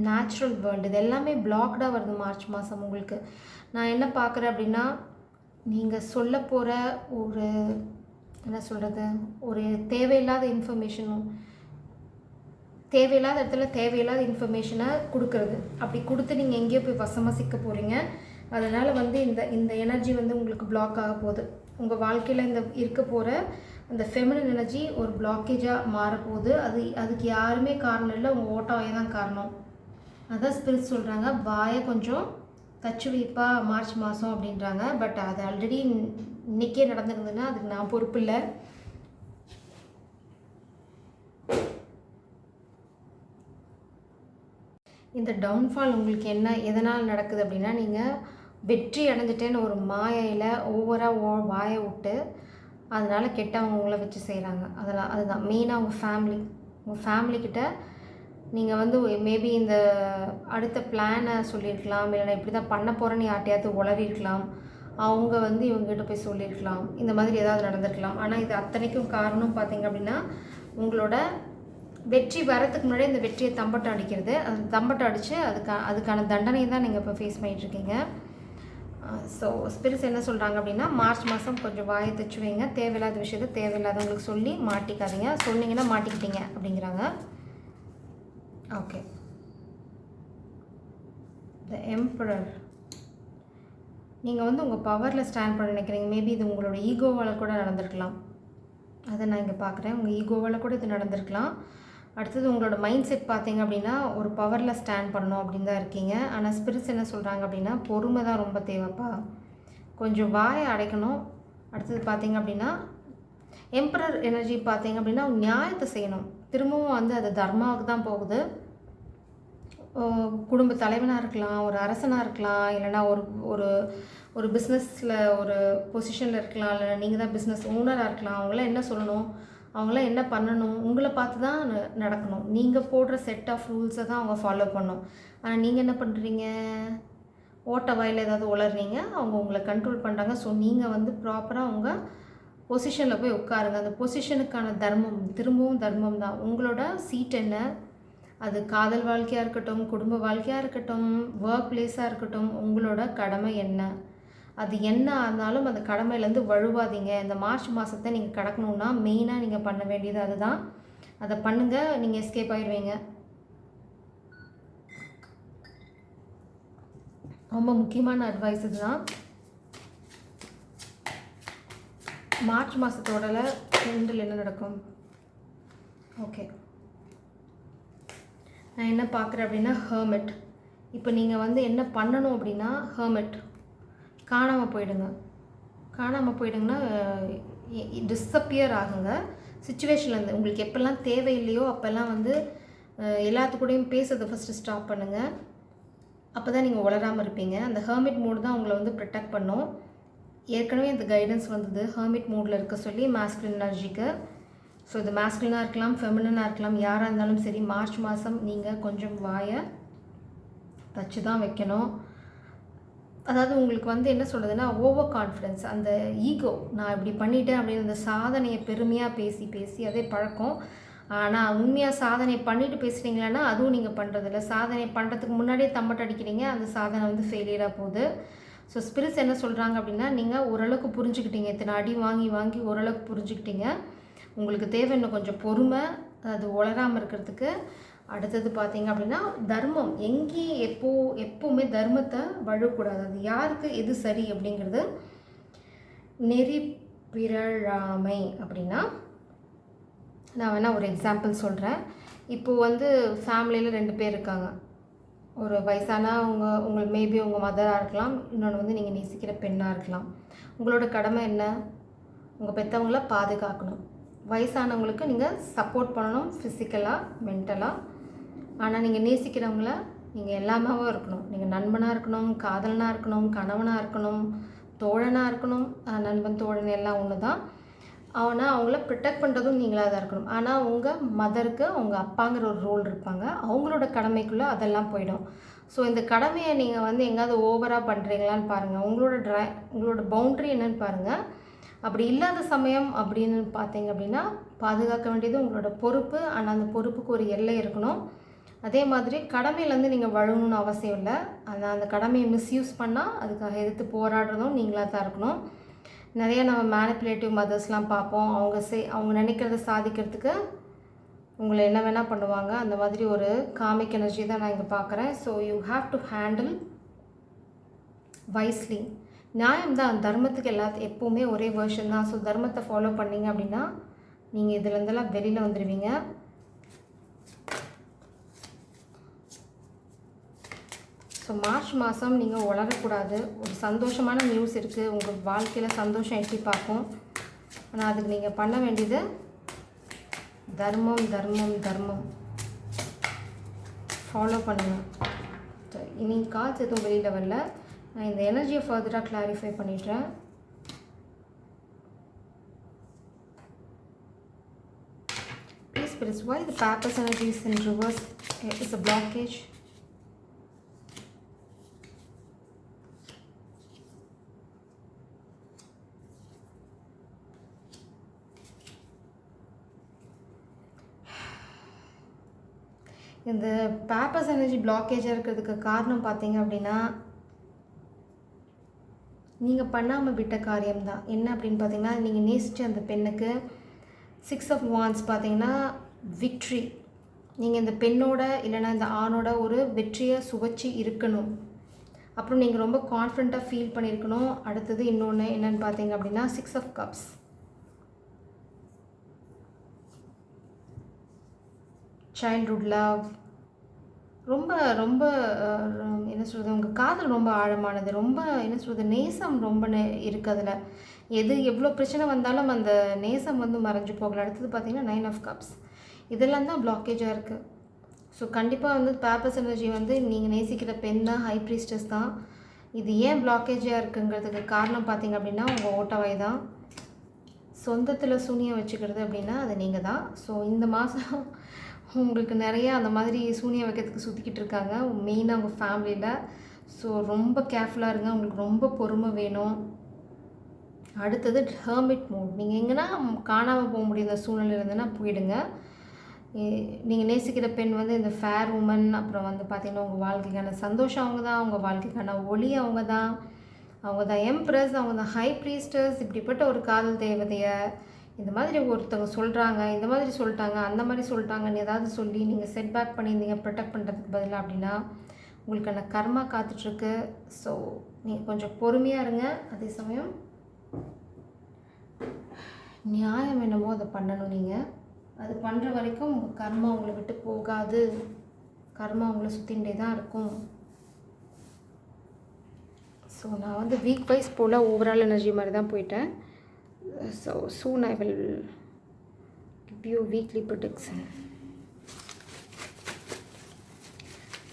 natural world, இது எல்லாமே பிளாக்டாக வருது மார்ச் மாதம் உங்களுக்கு. நான் என்ன பார்க்குறேன் அப்படின்னா நீங்கள் சொல்ல போகிற ஒரு என்ன சொல்கிறது, ஒரு தேவையில்லாத இன்ஃபர்மேஷனும் தேவையில்லாத இடத்துல தேவையில்லாத இன்ஃபர்மேஷனை கொடுக்குறது. அப்படி கொடுத்து நீங்கள் எங்கேயோ போய் வசமாக சிக்க போகிறீங்க. அதனால் வந்து இந்த இந்த எனர்ஜி வந்து உங்களுக்கு பிளாக் ஆக போகுது. உங்கள் வாழ்க்கையில் இந்த இருக்க போகிற அந்த ஃபெமினின் எனர்ஜி ஒரு பிளாக்கேஜாக மாறப்போகுது. அதுக்கு யாருமே காரணம் இல்லை, உங்கள் ஓட்டாவே தான் காரணம். அதான் ஸ்பிரிட் சொல்கிறாங்க, வாயை கொஞ்சம் தச்சு வைப்பா மார்ச் மாதம் அப்படின்றாங்க. பட் அது ஆல்ரெடி இன்றைக்கே நடந்துருந்ததுன்னா அதுக்கு நான் பொறுப்பு இல்லை. இந்த டவுன்ஃபால் உங்களுக்கு எதனால் நடக்குது அப்படின்னா, நீங்கள் வெற்றி அடைஞ்சிட்டேன்னு ஒரு மாயையில் ஓவராக வாயை விட்டு அதனால் கெட்டவங்க உங்களை வச்சு செய்கிறாங்க. அதுதான் மெயினாக உங்கள் ஃபேமிலிக்கிட்ட நீங்கள் வந்து மேபி இந்த அடுத்த பிளானை சொல்லியிருக்கலாம், இல்லைனா இப்படி தான் பண்ண போகிறேன்னு யார்ட்டையாவது உளறிருக்கலாம், அவங்க வந்து இவங்ககிட்ட போய் சொல்லியிருக்கலாம், இந்த மாதிரி ஏதாவது நடந்திருக்கலாம். ஆனால் இது அத்தனைக்கும் காரணம் பார்த்திங்க அப்படின்னா, உங்களோட வெற்றி வரத்துக்கு முன்னாடி இந்த வெற்றியை தம்பட்டம் அடிக்கிறது. அது தம்பட்டம் அடித்து அதுக்கான தண்டனை தான் நீங்கள் இப்போ ஃபேஸ் பண்ணிகிட்ருக்கீங்க. ஸோ ஸ்பிரிட்ஸ் என்ன சொல்கிறாங்க அப்படின்னா, மார்ச் மாதம் கொஞ்சம் வாயை தச்சு வைங்க, தேவையில்லாத விஷயத்தை தேவையில்லாதவங்களுக்கு சொல்லி மாட்டிக்காதீங்க, சொன்னீங்கன்னா மாட்டிக்கிட்டீங்க அப்படிங்கிறாங்க. ஓகே, த எம்பரர். நீங்கள் வந்து உங்கள் பவரில் ஸ்டாண்ட் பண்ண நினைக்கிறீங்க. மேபி இது உங்களோட ஈகோவால் கூட நடந்திருக்கலாம். அதை நான் இங்கே பார்க்குறேன். உங்கள் ஈகோவால் கூட இது நடந்திருக்கலாம். அடுத்தது உங்களோட மைண்ட் செட் பார்த்தீங்க அப்படின்னா ஒரு பவரில் ஸ்டாண்ட் பண்ணணும் அப்படின்னு தான் இருக்கீங்க. ஆனால் ஸ்பிரிட்ஸ் என்ன சொல்கிறாங்க அப்படின்னா, பொறுமை தான் ரொம்ப தேவைப்பா, கொஞ்சம் வாயை அடைக்கணும். அடுத்தது பார்த்தீங்க அப்படின்னா எம்பரர் எனர்ஜி பார்த்தீங்க அப்படின்னா நியாயத்தை செய்யணும். திரும்பவும் வந்து அது தர்மாவுக்கு தான் போகுது. குடும்ப தலைவனாக இருக்கலாம், ஒரு அரசனாக இருக்கலாம், இல்லைனா ஒரு ஒரு பிஸ்னஸில் ஒரு பொசிஷனில் இருக்கலாம், இல்லை நீங்கள் தான் பிஸ்னஸ் ஓனராக இருக்கலாம். அவங்களாம் என்ன சொல்லணும், அவங்களாம் என்ன பண்ணணும், உங்களை பார்த்து தான் நடக்கணும். நீங்கள் போடுற செட் ஆஃப் ரூல்ஸை தான் அவங்க ஃபாலோ பண்ணணும். ஆனால் நீங்கள் என்ன பண்ணுறீங்க, ஓட்ட வாயில் ஏதாவது உளறீங்க, அவங்க உங்களை கண்ட்ரோல் பண்ணுறாங்க. ஸோ நீங்கள் வந்து ப்ராப்பராக உங்கள் பொசிஷனில் போய் உட்காருங்க. அந்த பொசிஷனுக்கான தர்மம் திரும்பவும் தர்மம் தான். உங்களோட சீட் என்ன, அது காதல் வாழ்க்கையாக இருக்கட்டும், குடும்ப வாழ்க்கையாக இருக்கட்டும், ஒர்க் பிளேஸாக இருக்கட்டும், உங்களோட கடமை என்ன, அது என்ன ஆனாலும் அந்த கடமையிலேருந்து வழுவாதீங்க. இந்த மார்ச் மாதத்தை நீங்கள் கடக்கணுன்னா மெயினாக நீங்கள் பண்ண வேண்டியது அதுதான். அதை பண்ணுங்கள், நீங்கள் எஸ்கேப் ஆகிடுவீங்க. ரொம்ப முக்கியமான அட்வைஸ் இதுதான். மார்ச் மாதத்தோட ரெண்டில் என்ன நடக்கும்? ஓகே, நான் என்ன பார்க்குறேன் அப்படின்னா ஹெர்மிட். இப்போ நீங்கள் வந்து என்ன பண்ணணும் அப்படின்னா, ஹெர்மிட் காணாமல் போயிடுங்கன்னா டிஸப்பியர் ஆகுங்க சுச்சுவேஷன்லேருந்து. உங்களுக்கு எப்போல்லாம் தேவையில்லையோ அப்போல்லாம் வந்து எல்லாத்துக்கூடையும் பேசுறதை ஃபஸ்ட்டு ஸ்டாப் பண்ணுங்கள். அப்போ தான் நீங்கள் உளராமல் இருப்பீங்க. அந்த ஹெர்மிட் மோட் தான் உங்களை வந்து ப்ரொடெக்ட் பண்ணும். ஏற்கனவே இந்த கைடன்ஸ் வந்தது ஹெர்மிட் மோடில் இருக்க சொல்லி மாஸ்குலின் எனர்ஜிக்கு. ஸோ இது மாஸ்குலினாக இருக்கலாம், ஃபெமினனாக இருக்கலாம், யாராக இருந்தாலும் சரி மார்ச் மாதம் நீங்கள் கொஞ்சம் வாயை தச்சு தான் வைக்கணும். அதாவது உங்களுக்கு வந்து என்ன சொல்கிறதுன்னா, ஓவர் கான்ஃபிடென்ஸ், அந்த ஈகோ, நான் இப்படி பண்ணிட்டேன் அப்படின்னு அந்த சாதனையை பெருமையாக பேசி அதே பழக்கம். ஆனால் உண்மையாக சாதனை பண்ணிவிட்டு பேசுகிறீங்களான்னா அதுவும் நீங்கள் பண்ணுறதில்ல. சாதனை பண்ணுறதுக்கு முன்னாடியே தம்பட்டு அடிக்கிறீங்க, அந்த சாதனை வந்து ஃபெயிலியராக போகுது. ஸோ ஸ்பிரிட்ஸ் என்ன சொல்கிறாங்க அப்படின்னா, நீங்கள் ஓரளவுக்கு புரிஞ்சுக்கிட்டீங்க, இத்தனை அடி வாங்கி ஓரளவுக்கு புரிஞ்சுக்கிட்டீங்க. உங்களுக்கு தேவை இன்னும் கொஞ்சம் பொறுமை, அது உளராமல் இருக்கிறதுக்கு. அடுத்தது பார்த்தீங்க அப்படின்னா தர்மம், எங்கேயும் எப்போவுமே தர்மத்தை வழுக்கூடாது. அது யாருக்கு எது சரி அப்படிங்கிறது. நெறி பிறழாமை அப்படின்னா, நான் வேணால் ஒரு எக்ஸாம்பிள் சொல்கிறேன். இப்போது வந்து ஃபேமிலியில் 2 பேர் இருக்காங்க. ஒரு வயசான உங்கள் மேபி உங்கள் மதராக இருக்கலாம், இன்னொன்று வந்து நீங்கள் நேசிக்கிற பெண்ணாக இருக்கலாம். உங்களோட கடமை என்ன, உங்கள் பெற்றவங்கள பாதுகாக்கணும். வயசானவங்களுக்கு நீங்கள் சப்போர்ட் பண்ணணும், ஃபிசிக்கலாக மென்டலாக. ஆனால் நீங்கள் நேசிக்கிறவங்கள நீங்கள் எல்லாமாவும் இருக்கணும். நீங்கள் நண்பனாக இருக்கணும், காதலனாக இருக்கணும், கணவனாக இருக்கணும், தோழனாக இருக்கணும். நண்பன் தோழன் எல்லாம் ஒன்று தான். ஆனால் அவங்கள ப்ரொடெக்ட் பண்ணுறதும் நீங்களாக தான் இருக்கணும். ஆனால் உங்கள் மதருக்கு அவங்க அப்பாங்கிற ஒரு ரோல் இருப்பாங்க, அவங்களோட கடமைக்குள்ளே அதெல்லாம் போயிடும். ஸோ இந்த கடமையை நீங்கள் வந்து எங்கேயாவது ஓவராக பண்ணுறீங்களான்னு பாருங்கள். உங்களோட பவுண்ட்ரி என்னன்னு பாருங்கள். அப்படி இல்லாத சமயம் அப்படின்னு பார்த்தீங்க அப்படின்னா, பாதுகாக்க வேண்டியது உங்களோட பொறுப்பு. ஆனால் அந்த பொறுப்புக்கு ஒரு எல்லை இருக்கணும். அதே மாதிரி கடமையிலேருந்து நீங்கள் வழங்கணும்னு அவசியம் இல்லை. ஆனால் அந்த கடமையை மிஸ்யூஸ் பண்ணால் அதுக்காக எதிர்த்து போராடுறதும் நீங்களாக தான் இருக்கணும். நிறைய நம்ம மேனிப்புலேட்டிவ் மதர்ஸ்லாம் பார்ப்போம். அவங்க நினைக்கிறத சாதிக்கிறதுக்கு உங்களை என்ன வேணால் பண்ணுவாங்க. அந்த மாதிரி ஒரு காமிக் எனர்ஜி தான் நான் இங்கே பார்க்குறேன். So you have to handle wisely. நியாயம் தான், தர்மத்துக்கு எப்போவுமே ஒரே வேர்ஷன் தான். ஸோ தர்மத்தை ஃபாலோ பண்ணிங்க அப்படின்னா நீங்கள் இதுலேருந்தெல்லாம் வெளியில் வந்துடுவீங்க. ஸோ மார்ச் மாதம் நீங்கள் உளரக்கூடாது. ஒரு சந்தோஷமான நியூஸ் இருக்குது, உங்கள் வாழ்க்கையில் சந்தோஷம் எட்டி பார்க்கும். ஆனால் அதுக்கு நீங்கள் பண்ண வேண்டியது தர்மம் தர்மம் தர்மம் ஃபாலோ பண்ணுங்கள். இனி கால்ஸ் எதுவும் வெளியில் வரல. நான் இந்த எனர்ஜியை ஃபர்தராக கிளாரிஃபை பண்ணிடுறேன். Please spirits, why the Papa's energy is in reverse? It's a blockage. இந்த பேப்பர்ஸ் எனர்ஜி பிளாக்கேஜாக இருக்கிறதுக்கு காரணம் பார்த்தீங்க அப்படின்னா நீங்கள் பண்ணாமல் விட்ட காரியம்தான். என்ன அப்படின்னு பார்த்தீங்கன்னா, நீங்கள் நேசித்த அந்த பெண்ணுக்கு 6 of Wands பார்த்தீங்கன்னா விக்ட்ரி. நீங்கள் இந்த பெண்ணோட இல்லைனா இந்த ஆணோட ஒரு வெற்றியை சுவைச்சி இருக்கணும். அப்புறம் நீங்கள் ரொம்ப கான்ஃபிடண்ட்டாக ஃபீல் பண்ணியிருக்கணும். அடுத்தது இன்னொன்று என்னென்னு பார்த்தீங்க அப்படின்னா 6 of Cups. சைல்ட்ஹுட் லவ் ரொம்ப ரொம்ப என்ன சொல்கிறது, உங்கள் காதல் ரொம்ப ஆழமானது, ரொம்ப என்ன சொல்கிறது, நேசம் ரொம்ப இருக்குது அதில். எது எவ்வளோ பிரச்சனை வந்தாலும் அந்த நேசம் வந்து மறைஞ்சு போகல. அடுத்தது பார்த்திங்கன்னா 9 of Cups. இதெல்லாம் தான் பிளாக்கேஜாக இருக்குது. ஸோ கண்டிப்பாக வந்து பேப்பர்ஸ் எனர்ஜி வந்து நீங்கள் நேசிக்கிற பெண் தான், ஹை ப்ரீஸ்டஸ் தான். இது ஏன் பிளாக்கேஜாக இருக்குங்கிறதுக்கு காரணம் பார்த்திங்க அப்படின்னா உங்கள் ஓட்டவாய் தான். சொந்தத்தில் சூனியம் வச்சுக்கிறது அப்படின்னா அது நீங்கள் தான். ஸோ இந்த மாதம் உங்களுக்கு நிறையா அந்த மாதிரி சூனியம் வைக்கிறதுக்கு சுற்றிக்கிட்டு இருக்காங்க, மெயினாக உங்கள் ஃபேமிலியில். ஸோ ரொம்ப கேர்ஃபுல்லாக இருங்க, உங்களுக்கு ரொம்ப பொறுமை வேணும். அடுத்தது ஹெர்மிட் மோட். நீங்கள் எங்கன்னா காணாமல் போக முடியாத சூழ்நிலை இருந்ததுன்னா போயிடுங்க. நீங்கள் நேசிக்கிற பெண் வந்து இந்த ஃபேர் உமன். அப்புறம் வந்து பார்த்திங்கன்னா உங்கள் வாழ்க்கைக்கான சந்தோஷம் அவங்க தான், உங்கள் வாழ்க்கைக்கான ஒளி அவங்க தான், எம்ப்ரஸ், அவங்க தான் ஹை ப்ரீஸ்டர்ஸ். இப்படிப்பட்ட ஒரு காதல் தேவதையை இந்த மாதிரி ஒருத்தவங்க சொல்கிறாங்க, இந்த மாதிரி சொல்லிட்டாங்க, அந்த மாதிரி சொல்லிட்டாங்கன்னு ஏதாவது சொல்லி நீங்கள் செட்பேக் பண்ணியிருந்தீங்க ப்ரொடெக்ட் பண்ணுறதுக்கு பதிலாக அப்படின்னா உங்களுக்கான கர்மா காத்துட்ருக்கு. ஸோ நீங்கள் கொஞ்சம் பொறுமையாக இருங்க. அதே சமயம் நியாயம் என்னமோ அதை பண்ணணும். நீங்கள் அது பண்ணுற வரைக்கும் உங்கள் கர்மா உங்களை விட்டு போகாது. கர்மா உங்களை சுற்றிகிட்டே தான் இருக்கும். ஸோ நான் வந்து வீக் வைஸ் போல் ஓவரால் எனர்ஜி மாதிரி தான் போயிட்டேன். So soon I will give you weekly prediction.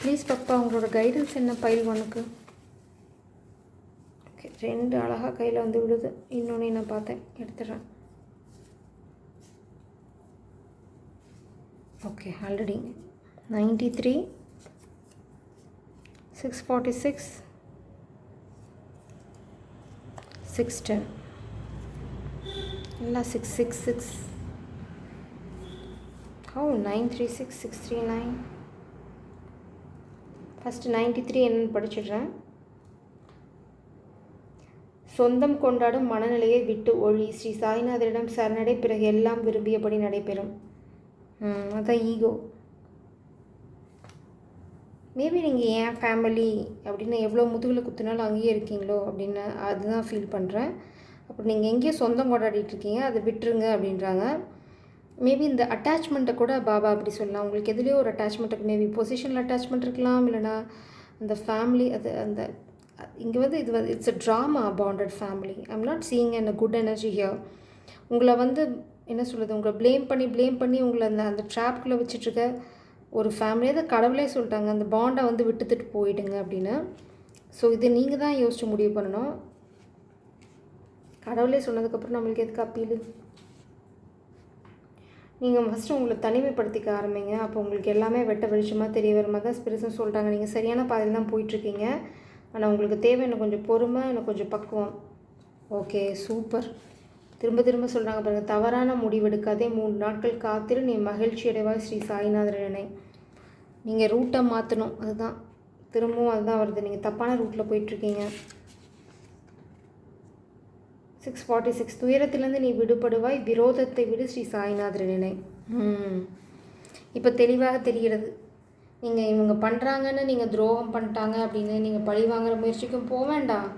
Please Papa, உங்களோட கைடன்ஸ் என்ன பைல் 1க்கு? ஓகே, 2 அழகாக கையில் வந்து விடுது. இன்னொன்று நான் பார்த்தேன், எடுத்துடுறேன். ஓகே, ஆல்ரெடி 93, 646, 610, எல்லாம் 666. ஓ 936, 639. ஃபஸ்ட்டு 93 என்னன்னு படிச்சிடுறேன். சொந்தம் கொண்டாடும் மனநிலையை விட்டு ஒழி, ஸ்ரீ சாய்நாதரிடம் சரணடை, பிறகு எல்லாம் விரும்பியபடி நடைபெறும். அதான் ஈகோ. மேபி நீங்கள் ஏன் ஃபேமிலி அப்படின்னு எவ்வளோ முதுகில் குத்துனாலும் அங்கேயே இருக்கீங்களோ அப்படின்னு அதுதான் ஃபீல் பண்ணுறேன். அப்போ நீங்கள் எங்கேயோ சொந்தம் கொண்டாடிட்டுருக்கீங்க, அதை விட்டுருங்க அப்படின்றாங்க. மேபி இந்த அட்டாச்மெண்ட்டை கூட பாபா அப்படி சொல்லலாம். உங்களுக்கு எதுலேயோ ஒரு அட்டாச்மெண்ட் இருக்குது. மேபி பொசிஷனில் அட்டாச்மெண்ட் இருக்கலாம், இல்லைனா அந்த ஃபேமிலி. அது அந்த இங்கே வந்து இது வந்து it's a drama bonded family. I'm not seeing and a good energy here. உங்களை வந்து என்ன சொல்கிறது, உங்களை ப்ளேம் பண்ணி உங்களை அந்த ட்ராப்குள்ளே வச்சுட்ருக்க ஒரு ஃபேமிலியை தான் கடவுளே சொல்லிட்டாங்க, அந்த பாண்டை வந்து விட்டுத்துட்டு போயிடுங்க அப்படின்னு. ஸோ இது நீங்கள் தான் யோசிச்சு முடிவு பண்ணணும். கடவுளே சொன்னதுக்கப்புறம் நம்மளுக்கு எதுக்கு அப்பீலு? நீங்கள் ஃபஸ்ட்டு உங்களை தனிமைப்படுத்திக்க ஆரம்பிங்க. அப்போ உங்களுக்கு எல்லாமே வெட்ட வெளிச்சமாக தெரிய வர மாதிரி தான் ஸ்பிரிட்ஸும் சொல்லிட்டாங்க. நீங்கள் சரியான பாதையில் தான் போயிட்டுருக்கீங்க. ஆனால் உங்களுக்கு தேவை எனக்கு கொஞ்சம் பொறுமை, எனக்கு கொஞ்சம் பக்குவம். Okay, super. திரும்ப சொல்கிறாங்க பாருங்கள், தவறான முடிவெடுக்காதே, 3 நாட்கள் காத்திரு, நீ மகிழ்ச்சி அடைவாய், ஸ்ரீ சாய்நாதரனை. நீங்கள் ரூட்டை மாற்றணும். அதுதான் திரும்பவும் அதுதான் வருது. நீங்கள் தப்பான ரூட்டில் போயிட்டுருக்கீங்க. 646, துயரத்திலேருந்து நீ விடுபடுவாய், விரோதத்தை விடு, ஸ்ரீ சாய்நாதர் நினை. இப்போ தெளிவாக தெரிகிறது. நீங்கள் இவங்க பண்ணுறாங்கன்னு நீங்கள் துரோகம் பண்ணிட்டாங்க அப்படின்னு நீங்கள் பழி வாங்குகிற முயற்சிக்கும் போக வேண்டாம்.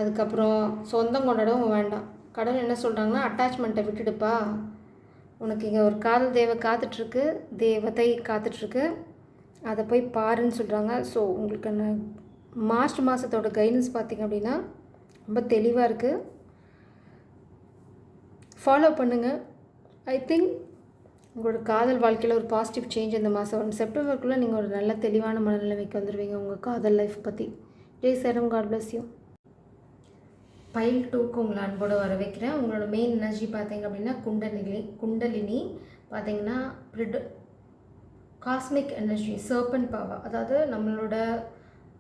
அதுக்கப்புறம் சொந்தம் கொண்டாடவும் வேண்டாம். கடவுள் என்ன சொல்கிறாங்கன்னா, அட்டாச்மெண்ட்டை விட்டுடுப்பா, உனக்கு இங்கே ஒரு காதல் தேவதை காத்துட்ருக்கு, அதை போய் பாருன்னு சொல்கிறாங்க. ஸோ உங்களுக்கு மார்ச் மாதத்தோட கைடன்ஸ் பார்த்திங்க அப்படின்னா ரொம்ப தெளிவாக இருக்குது. ஃபாலோ பண்ணுங்கள். ஐ திங்க் உங்களோட காதல் வாழ்க்கையில் ஒரு பாசிட்டிவ் சேஞ்ச் இந்த மாதம் வரும். செப்டம்பருக்குள்ளே நீங்கள் ஒரு நல்ல தெளிவான மனநிலைமைக்கு வந்துடுவீங்க உங்கள் காதல் லைஃப் பற்றி. ஜெய் சரம், காட் பிளஸ் யூ. பைல் 2க்கு உங்களை அன்போடு வர வைக்கிறேன். உங்களோட மெயின் எனர்ஜி பார்த்தீங்க அப்படின்னா குண்டலினி பார்த்தீங்கன்னா காஸ்மிக் எனர்ஜி, சர்பன் பவர். அதாவது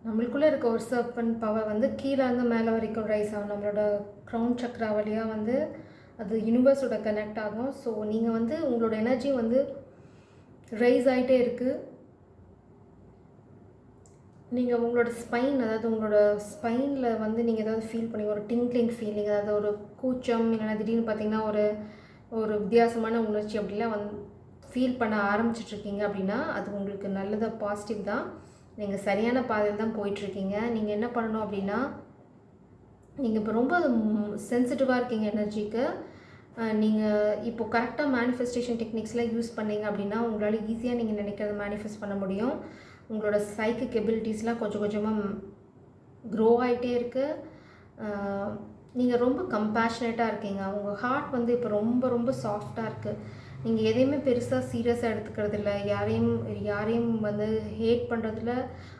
நம்மளுக்குள்ளே இருக்க ஒரு சர்பன் பவர் வந்து கீழே இருந்து மேலே வரைக்கும் ரைஸ் ஆகும். நம்மளோட க்ரௌன் சக்ரா வழியாக வந்து அது யூனிவர்ஸோட கனெக்ட் ஆகும். ஸோ நீங்கள் வந்து உங்களோட எனர்ஜி வந்து ரைஸ் ஆகிட்டே இருக்குது. நீங்கள் உங்களோட ஸ்பைன், அதாவது உங்களோட ஸ்பைனில் வந்து நீங்கள் ஏதாவது ஃபீல் பண்ணி ஒரு டிங்க்லிங் ஃபீலிங், அதாவது ஒரு கூச்சம், இல்லைன்னா திடீர்னு பார்த்தீங்கன்னா ஒரு வித்தியாசமான உணர்ச்சி அப்படிலாம் ஃபீல் பண்ண ஆரம்பிச்சிட்ருக்கீங்க அப்படின்னா அது உங்களுக்கு நல்லது, பாசிட்டிவ் தான். நீங்கள் சரியான பாதையில் தான் போயிட்டுருக்கீங்க. நீங்கள் என்ன பண்ணணும் அப்படின்னா, நீங்கள் இப்போ ரொம்ப சென்சிட்டிவாக இருக்கீங்க எனர்ஜிக்கு. நீங்கள் இப்போ கரெக்டாக மேனிஃபெஸ்டேஷன் டெக்னிக்ஸ்லாம் யூஸ் பண்ணிங்க அப்படின்னா உங்களால் ஈஸியாக நீங்கள் நினைக்கிறத மேனிஃபெஸ்ட் பண்ண முடியும். உங்களோட சைக்கிக் எபிலிட்டிஸ்லாம் கொஞ்சம் கொஞ்சமாக க்ரோ ஆகிட்டே இருக்குது. நீங்கள் ரொம்ப கம்பேஷனேட்டாக இருக்கீங்க. உங்கள் ஹார்ட் வந்து இப்போ ரொம்ப ரொம்ப சாஃப்டாக இருக்குது. நீங்கள் எதையுமே பெருசாக சீரியஸாக எடுத்துக்கிறது இல்லை. யாரையும் வந்து ஹேட் பண்ணுறதில்ல.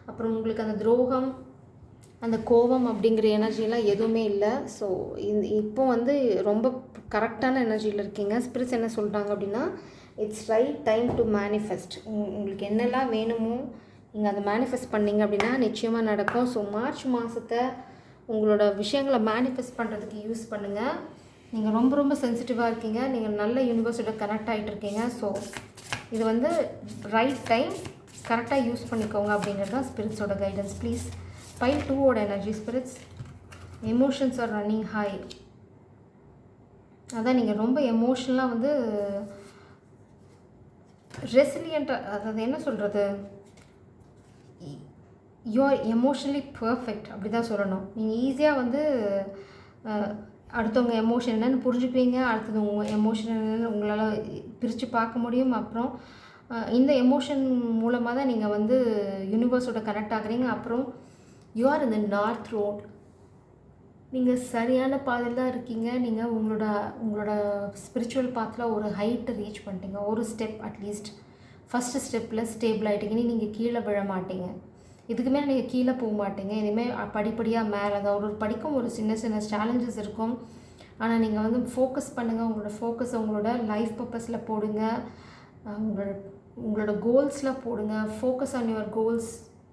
அப்புறம் உங்களுக்கு அந்த துரோகம், அந்த கோபம் அப்படிங்கிற எனர்ஜிலாம் எதுவுமே இல்லை. ஸோ இப்போ வந்து ரொம்ப கரெக்டான எனர்ஜியில் இருக்கீங்க. ஸ்பிரிட்ஸ் என்ன சொல்கிறாங்க அப்படின்னா, it's right time to manifest. உங்களுக்கு என்னெல்லாம் வேணுமோ நீங்கள் அதை மேனிஃபெஸ்ட் பண்ணிங்க அப்படின்னா நிச்சயமாக நடக்கும். ஸோ மார்ச் மாதத்தை உங்களோட விஷயங்களை மேனிஃபெஸ்ட் பண்ணுறதுக்கு யூஸ் பண்ணுங்கள். நீங்கள் ரொம்ப ரொம்ப சென்சிட்டிவாக இருக்கீங்க. நீங்கள் நல்ல யூனிவர்ஸோட கனெக்ட் ஆகிட்டு இருக்கீங்க. ஸோ இது வந்து ரைட் டைம், கரெக்டாக யூஸ் பண்ணிக்கோங்க அப்படிங்கிறது தான் ஸ்பிரிட்ஸோட கைடன்ஸ். ப்ளீஸ். பைல் 2ஓட energy spirits, emotions are running high. அதான் நீங்கள் ரொம்ப எமோஷனலாக வந்து ரெசிலியண்ட்டாக, அதாவது என்ன சொல்கிறது, யூ ஆர் எமோஷனலி பர்ஃபெக்ட் அப்படி தான் சொல்லணும். நீங்கள் ஈஸியாக வந்து அடுத்தவங்க எமோஷன் என்னென்னு புரிஞ்சுக்குவீங்க. அடுத்தது உங்கள் எமோஷன் என்னென்னு உங்களால் பிரித்து பார்க்க முடியும். அப்புறம் இந்த எமோஷன் மூலமாக தான் நீங்கள் வந்து யூனிவர்ஸோட கனெக்ட் ஆகுறீங்க. அப்புறம் யூ ஆர் இந்த நார்த் ரோட், நீங்கள் சரியான பாதையில் தான் இருக்கீங்க. நீங்கள் உங்களோட ஸ்பிரிச்சுவல் பாத்தில் ஒரு ஹைட்டை ரீச் பண்ணிட்டீங்க. ஒரு ஸ்டெப் அட்லீஸ்ட் ஃபஸ்ட்டு ஸ்டெப்பில் ஸ்டேபிள் ஆகிட்டீங்கன்னு. நீங்கள் கீழே விழ மாட்டீங்க. இதுக்கு மேலே நீங்கள் கீழே போக மாட்டீங்க. இனிமேல் படிப்படியாக மேலே தான் ஒரு படிக்கும் ஒரு சின்ன சின்ன சேலஞ்சஸ் இருக்கும். ஆனால் நீங்கள் வந்து ஃபோக்கஸ் பண்ணுங்கள். உங்களோட ஃபோக்கஸை உங்களோட லைஃப் பர்பஸில் போடுங்க. உங்களோட கோல்ஸில் போடுங்க. Focus on your goals.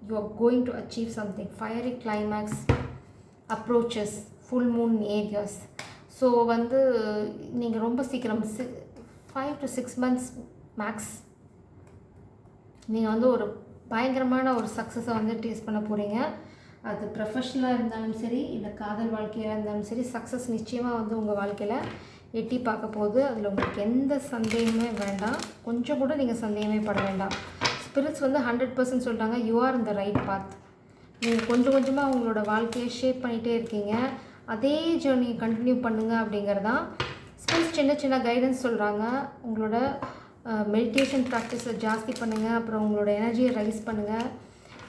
You are going to achieve something. Fiery climax approaches, full Moon areas. So வந்து நீங்கள் ரொம்ப சீக்கிரம் 5 to 6 months மேக்ஸ் நீங்கள் வந்து ஒரு பயங்கரமான ஒரு சக்ஸஸை வந்து டேஸ்ட் பண்ண போகிறீங்க. அது ப்ரொஃபஷ்னலாக இருந்தாலும் சரி, இல்லை காதல் வாழ்க்கையாக இருந்தாலும் சரி, சக்ஸஸ் நிச்சயமாக வந்து உங்கள் வாழ்க்கையில் எட்டி பார்க்க போகுது. அதில் உங்களுக்கு எந்த சந்தேகமே வேண்டாம். கொஞ்சம் கூட நீங்கள் சந்தேகமே பட வேண்டாம். ஸ்பிரிட்ஸ் வந்து 100% சொல்கிறாங்க, யூ ஆர் இந்த ரைட் பாத். நீங்கள் கொஞ்சம் கொஞ்சமாக உங்களோட வாழ்க்கையை ஷேப் பண்ணிகிட்டே இருக்கீங்க. அதே ஜேர்னியை கண்டினியூ பண்ணுங்கள் அப்படிங்கிறதான் ஸ்பிரிட்ஸ் சின்ன சின்ன கைடன்ஸ் சொல்கிறாங்க. உங்களோட மெடிடேஷன் ப்ராக்டிஸை ஜாஸ்தி பண்ணுங்கள். அப்புறம் உங்களோட எனர்ஜியை ரைஸ் பண்ணுங்கள்.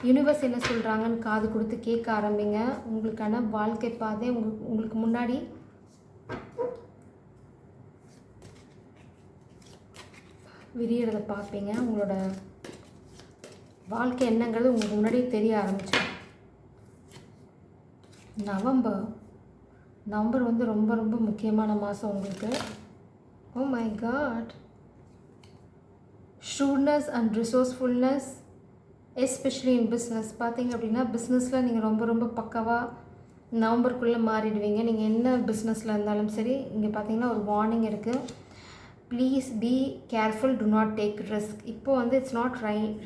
யூனிவர்ஸ் என்ன சொல்கிறாங்கன்னு காது கொடுத்து கேட்க ஆரம்பிங்க. உங்களுக்கான வாழ்க்கை பாதை உங்களுக்கு முன்னாடி விரியறதை பார்ப்பீங்க. உங்களோட வாழ்க்கை என்னங்கிறது உங்களுக்கு முன்னாடியே தெரிய ஆரம்பிச்சிடும். நவம்பர் வந்து ரொம்ப ரொம்ப முக்கியமான மாதம் உங்களுக்கு. Oh my god. Shrewdness and resourcefulness, especially in business. பார்த்தீங்க அப்படின்னா பிஸ்னஸில் நீங்கள் ரொம்ப ரொம்ப பக்காவாக நவம்பருக்குள்ளே மாறிடுவீங்க. நீங்கள் என்ன பிஸ்னஸில் இருந்தாலும் சரி. இங்கே பார்த்தீங்கன்னா ஒரு வார்னிங் இருக்குது. Please be careful, to not take risk. இப்போது வந்து it's not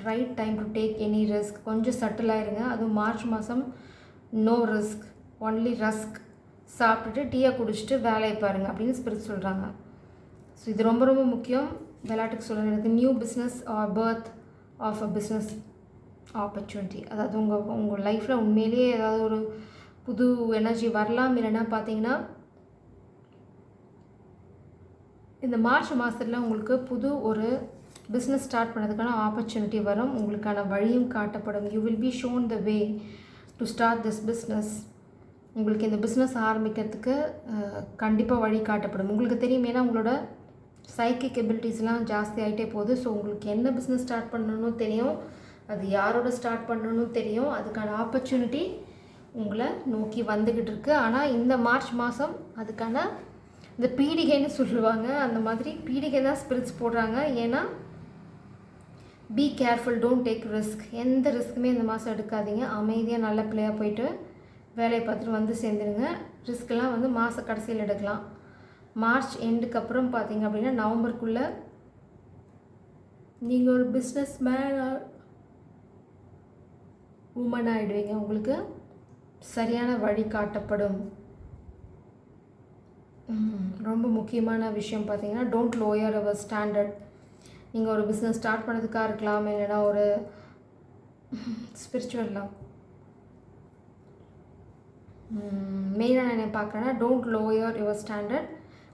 right time to take any risk. கொஞ்சம் சட்டிலாயிருங்க. அதுவும் மார்ச் மாதம் நோ ரிஸ்க், ஒன்லி ரஸ்க் சாப்பிட்டுட்டு டீயை குடிச்சிட்டு வேலையை பாருங்கள் அப்படின்னு ஸ்பிரிட் சொல்கிறாங்க. ஸோ இது ரொம்ப ரொம்ப முக்கியம். விளையாட்டுக்கு சொல்கிறது new business or birth of a business opportunity. அதாவது உங்கள் லைஃப்பில் உண்மையிலேயே ஏதாவது ஒரு புது எனர்ஜி வரலாம். இல்லைன்னா பார்த்தீங்கன்னா இந்த மார்ச் மாதத்தில் உங்களுக்கு புது ஒரு பிஸ்னஸ் ஸ்டார்ட் பண்ணுறதுக்கான ஆப்பர்ச்சுனிட்டி வரும். உங்களுக்கான வழியும் காட்டப்படும். You will be shown the way to start this business. உங்களுக்கு இந்த பிஸ்னஸ் ஆரம்பிக்கிறதுக்கு கண்டிப்பாக வழி காட்டப்படும். உங்களுக்கு தெரியும், ஏன்னா உங்களோட சைக்கிக் எபிலிட்டிஸ்லாம் ஜாஸ்தி ஆகிட்டே போகுது. ஸோ உங்களுக்கு என்ன பிஸ்னஸ் ஸ்டார்ட் பண்ணணும்னு தெரியும், அது யாரோட ஸ்டார்ட் பண்ணணும்னு தெரியும். அதுக்கான ஆப்பர்ச்சுனிட்டி உங்களை நோக்கி வந்துக்கிட்டு இருக்குது. ஆனால் இந்த மார்ச் மாதம் அதுக்கான இந்த பீடிகைன்னு சொல்லுவாங்க, அந்த மாதிரி பீடிகை தான் ஸ்பிரிட்ஸ் போடுறாங்க. ஏன்னா be careful, don't take risk. எந்த ரிஸ்க்குமே இந்த மாதம் எடுக்காதீங்க. அமைதியாக நல்ல பிள்ளையாக போயிட்டு வேலையை பார்த்துட்டு வந்து சேர்ந்துருங்க. ரிஸ்க்கெலாம் வந்து மாத கடைசியில் எடுக்கலாம். மார்ச் எண்டுக்கு அப்புறம் பார்த்தீங்க அப்படின்னா நவம்பருக்குள்ளே நீங்கள் ஒரு பிஸ்னஸ் மேன் உமன் ஆகிடுவீங்க. உங்களுக்கு சரியான வழி காட்டப்படும். ரொம்ப முக்கியமான விஷயம் பார்த்தீங்கன்னா டோன்ட் லோயர் அவர் ஸ்டாண்டர்ட். நீங்கள் ஒரு பிஸ்னஸ் ஸ்டார்ட் பண்ணதுக்காக இருக்கலாம், இல்லைன்னா ஒரு ஸ்பிரிச்சுவல் லவ். மெயினாக நான் என்ன பார்க்குறேன்னா டோன்ட் லோயர் யுவர் ஸ்டாண்டர்ட்.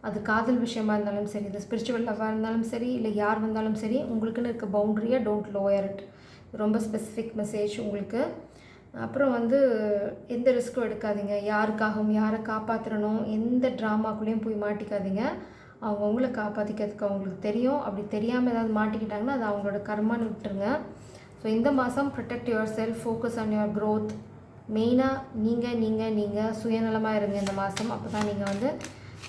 அது காதல் விஷயமா இருந்தாலும் சரி, இது ஸ்பிரிச்சுவல் லவ்வாக இருந்தாலும் சரி, இல்லை யார் வந்தாலும் சரி, உங்களுக்குன்னு இருக்க பவுண்ட்ரியை டோன்ட் லோயர் இட். ரொம்ப ஸ்பெசிஃபிக் மெசேஜ் உங்களுக்கு. அப்புறம் வந்து எந்த ரிஸ்க்கும் எடுக்காதீங்க. யாருக்காகவும் யாரை காப்பாற்றணும், எந்த ட்ராமாக்குள்ளேயும் போய் மாட்டிக்காதீங்க. அவங்கள காப்பாற்றிக்கிறதுக்கு அவங்களுக்கு தெரியும். அப்படி தெரியாமல் ஏதாவது மாட்டிக்கிட்டாங்கன்னா அது அவங்களோட கர்மான்னு விட்டுருங்க. ஸோ இந்த மாதம் protect your self, focus on your growth. மெயினாக நீங்கள் சுயநலமாக இருங்க இந்த மாதம். அப்போ தான் நீங்கள் வந்து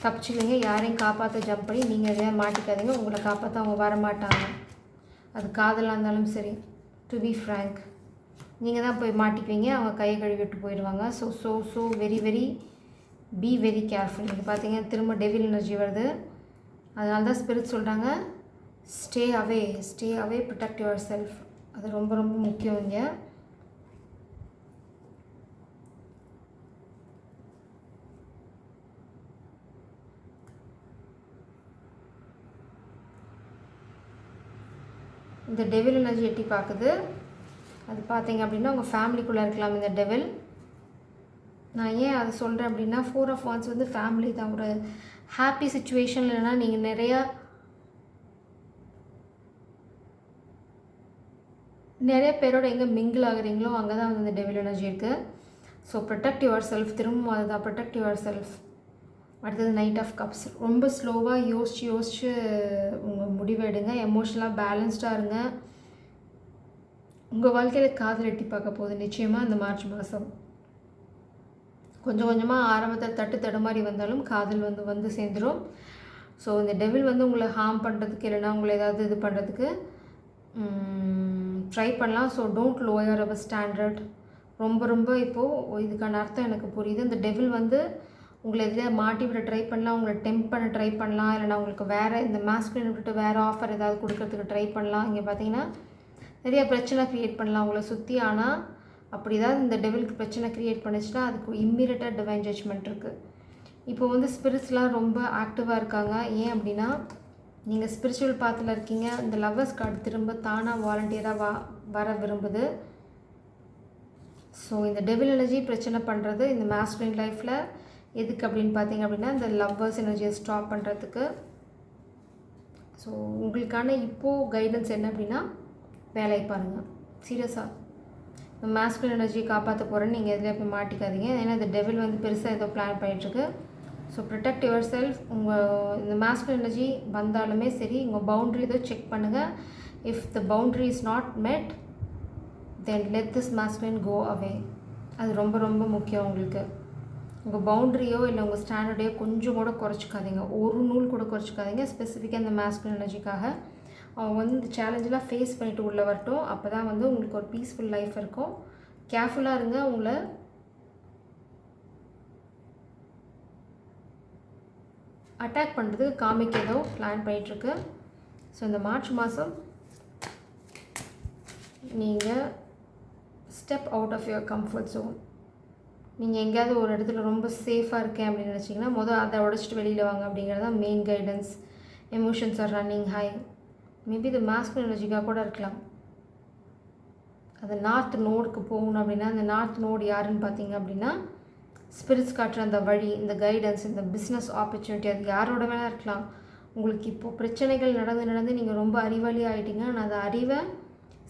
தப்பிச்சுக்குவீங்க. யாரையும் காப்பாற்ற ஜம்ப் பண்ணி நீங்கள் எதையாவது மாட்டிக்காதீங்க. உங்களை காப்பாற்ற அவங்க வரமாட்டாங்க. அது காதலாக இருந்தாலும் சரி. டு பி ஃப்ரேங்க், நீங்கள் தான் போய் மாட்டிக்குவீங்க, அவங்க கையை கழுவிட்டு போயிடுவாங்க. So very be very careful. இது பார்த்தீங்கன்னா திரும்ப டெவில் எனர்ஜி வருது. அதனால தான் ஸ்பிரிட் சொல்கிறாங்க stay away protect your self. அது ரொம்ப ரொம்ப முக்கியம். இங்கே இந்த டெவில் எனர்ஜி எட்டி பார்க்குது. அது பார்த்தீங்க அப்படின்னா உங்கள் ஃபேமிலிக்குள்ளே இருக்கலாம் இந்த டெவில். நான் ஏன் அதை சொல்கிறேன் அப்படின்னா 4 of Wands வந்து ஃபேமிலி தான். ஒரு ஹாப்பி சுச்சுவேஷன் இல்லைன்னா நீங்கள் நிறைய பேரோட எங்கே மிங்கிள் ஆகுறீங்களோ அங்கே தான் வந்து இந்த டெவில் எனர்ஜி இருக்குது. So protect your self. திரும்பவும் அதுதான், ப்ரொடெக்ட் யுவர் செல்ஃப். அடுத்தது நைட் ஆஃப் கப்ஸ். ரொம்ப ஸ்லோவாக யோசிச்சு உங்கள் முடிவை எடுங்க. எமோஷ்னலாக பேலன்ஸ்டாக இருங்க. உங்கள் வாழ்க்கையில் காதல் எட்டி பார்க்க போகுது நிச்சயமாக இந்த மார்ச் மாதம். கொஞ்சம் கொஞ்சமாக ஆரம்பத்தில் தடுமாறி வந்தாலும் காதல் வந்து சேர்ந்துடும். ஸோ இந்த டெவில் வந்து உங்களை ஹார்ம் பண்ணுறதுக்கு இல்லைனா உங்களை ஏதாவது இது பண்ணுறதுக்கு ட்ரை பண்ணலாம். So don't lower our standard. ரொம்ப இப்போது இதுக்கான அர்த்தம் எனக்கு புரியுது. இந்த டெவில் வந்து உங்களை எதில் மாட்டி விட ட்ரை பண்ணலாம், உங்களை டெம்ப் பண்ண ட்ரை பண்ணலாம், இல்லைனா உங்களுக்கு வேறு இந்த மாஸ்குலின் விட்டுட்டு வேறு ஆஃபர் ஏதாவது கொடுக்கறதுக்கு ட்ரை பண்ணலாம். இங்கே பார்த்தீங்கன்னா நிறைய பிரச்சனை க்ரியேட் பண்ணலாம் உங்களை சுற்றி. ஆனால் அப்படி ஏதாவது இந்த டெவிலுக்கு பிரச்சனை க்ரியேட் பண்ணிச்சுன்னா அதுக்கு இம்மீடியட்டாக டிவைன் ஜட்ஜ்மெண்ட் இருக்குது. இப்போ வந்து ஸ்பிரிட்ஸ்லாம் ரொம்ப ஆக்டிவாக இருக்காங்க. ஏன் அப்படின்னா நீங்கள் ஸ்பிரிச்சுவல் பாத்தில் இருக்கீங்க. இந்த லவ்வர்ஸ் கார்டு திரும்ப தானாக வாலண்டியராக வர விரும்புது. ஸோ இந்த டெவில் எனர்ஜி பிரச்சனை பண்ணுறது இந்த மாஸ்குலின் லைஃப்பில் எதுக்கு அப்படின்னு பார்த்தீங்க அப்படின்னா இந்த லவ்வர்ஸ் எனர்ஜியை ஸ்டாப் பண்ணுறதுக்கு. ஸோ உங்களுக்கான இப்போது கைடன்ஸ் என்ன அப்படின்னா வேலையை பாருங்கள். சீரியஸாக இந்த மாஸ்குலின் எனர்ஜியை காப்பாற்ற போகிறேன்னு நீங்கள் எதில் போய் மாட்டிக்காதீங்க. ஏன்னா இந்த டெவில் வந்து பெருசாக ஏதோ பிளான் பண்ணிகிட்ருக்கு. So protect yourself. உங்கள் இந்த மாஸ்குலின் எனர்ஜி வந்தாலுமே சரி உங்கள் பவுண்ட்ரி ஏதோ செக் பண்ணுங்கள். If the boundary is not met then let this masculine go away. அது ரொம்ப முக்கியம். உங்களுக்கு உங்கள் பவுண்ட்ரியோ இல்லை உங்கள் ஸ்டாண்டர்டையோ கொஞ்சம் கூட குறைச்சிக்காதீங்க. ஒரு நூல் கூட குறைச்சிக்காதீங்க. ஸ்பெசிஃபிக்காக இந்த மாஸ்குலின் எனர்ஜிக்காக அவங்க வந்து இந்த சேலஞ்செலாம் ஃபேஸ் பண்ணிவிட்டு உள்ளே வரட்டும். அப்போ தான் வந்து உங்களுக்கு ஒரு பீஸ்ஃபுல் லைஃப் இருக்கும். கேர்ஃபுல்லாக இருங்க. உங்களை அட்டாக் பண்ணுறதுக்கு காமிக் ஏதோ பிளான் பண்ணிகிட்ருக்கு. ஸோ இந்த மார்ச் மாதம் நீங்கள் step out of your comfort zone. நீங்கள் எங்கேயாவது ஒரு இடத்துல ரொம்ப சேஃபாக இருக்கேன் அப்படின்னு நினச்சிங்கன்னா அதை உடச்சிட்டு வெளியில் வாங்க அப்படிங்கிறது தான் main guidance. Emotions are running high. Maybe இது மாஸ்குலின் எனர்ஜிக்காக கூட இருக்கலாம். அது நார்த் நோடுக்கு போகணும் அப்படின்னா அந்த நார்த் நோடு யாருன்னு பார்த்தீங்க அப்படின்னா ஸ்பிரிட்ஸ் காட்டுற அந்த வழி, இந்த கைடன்ஸ், இந்த பிஸ்னஸ் ஆப்பர்ச்சுனிட்டி, அது யாரோட வேணால் இருக்கலாம். உங்களுக்கு இப்போது பிரச்சனைகள் நடந்து நீங்கள் ரொம்ப அறிவாளி ஆகிட்டீங்க. ஆனால் அந்த அறிவை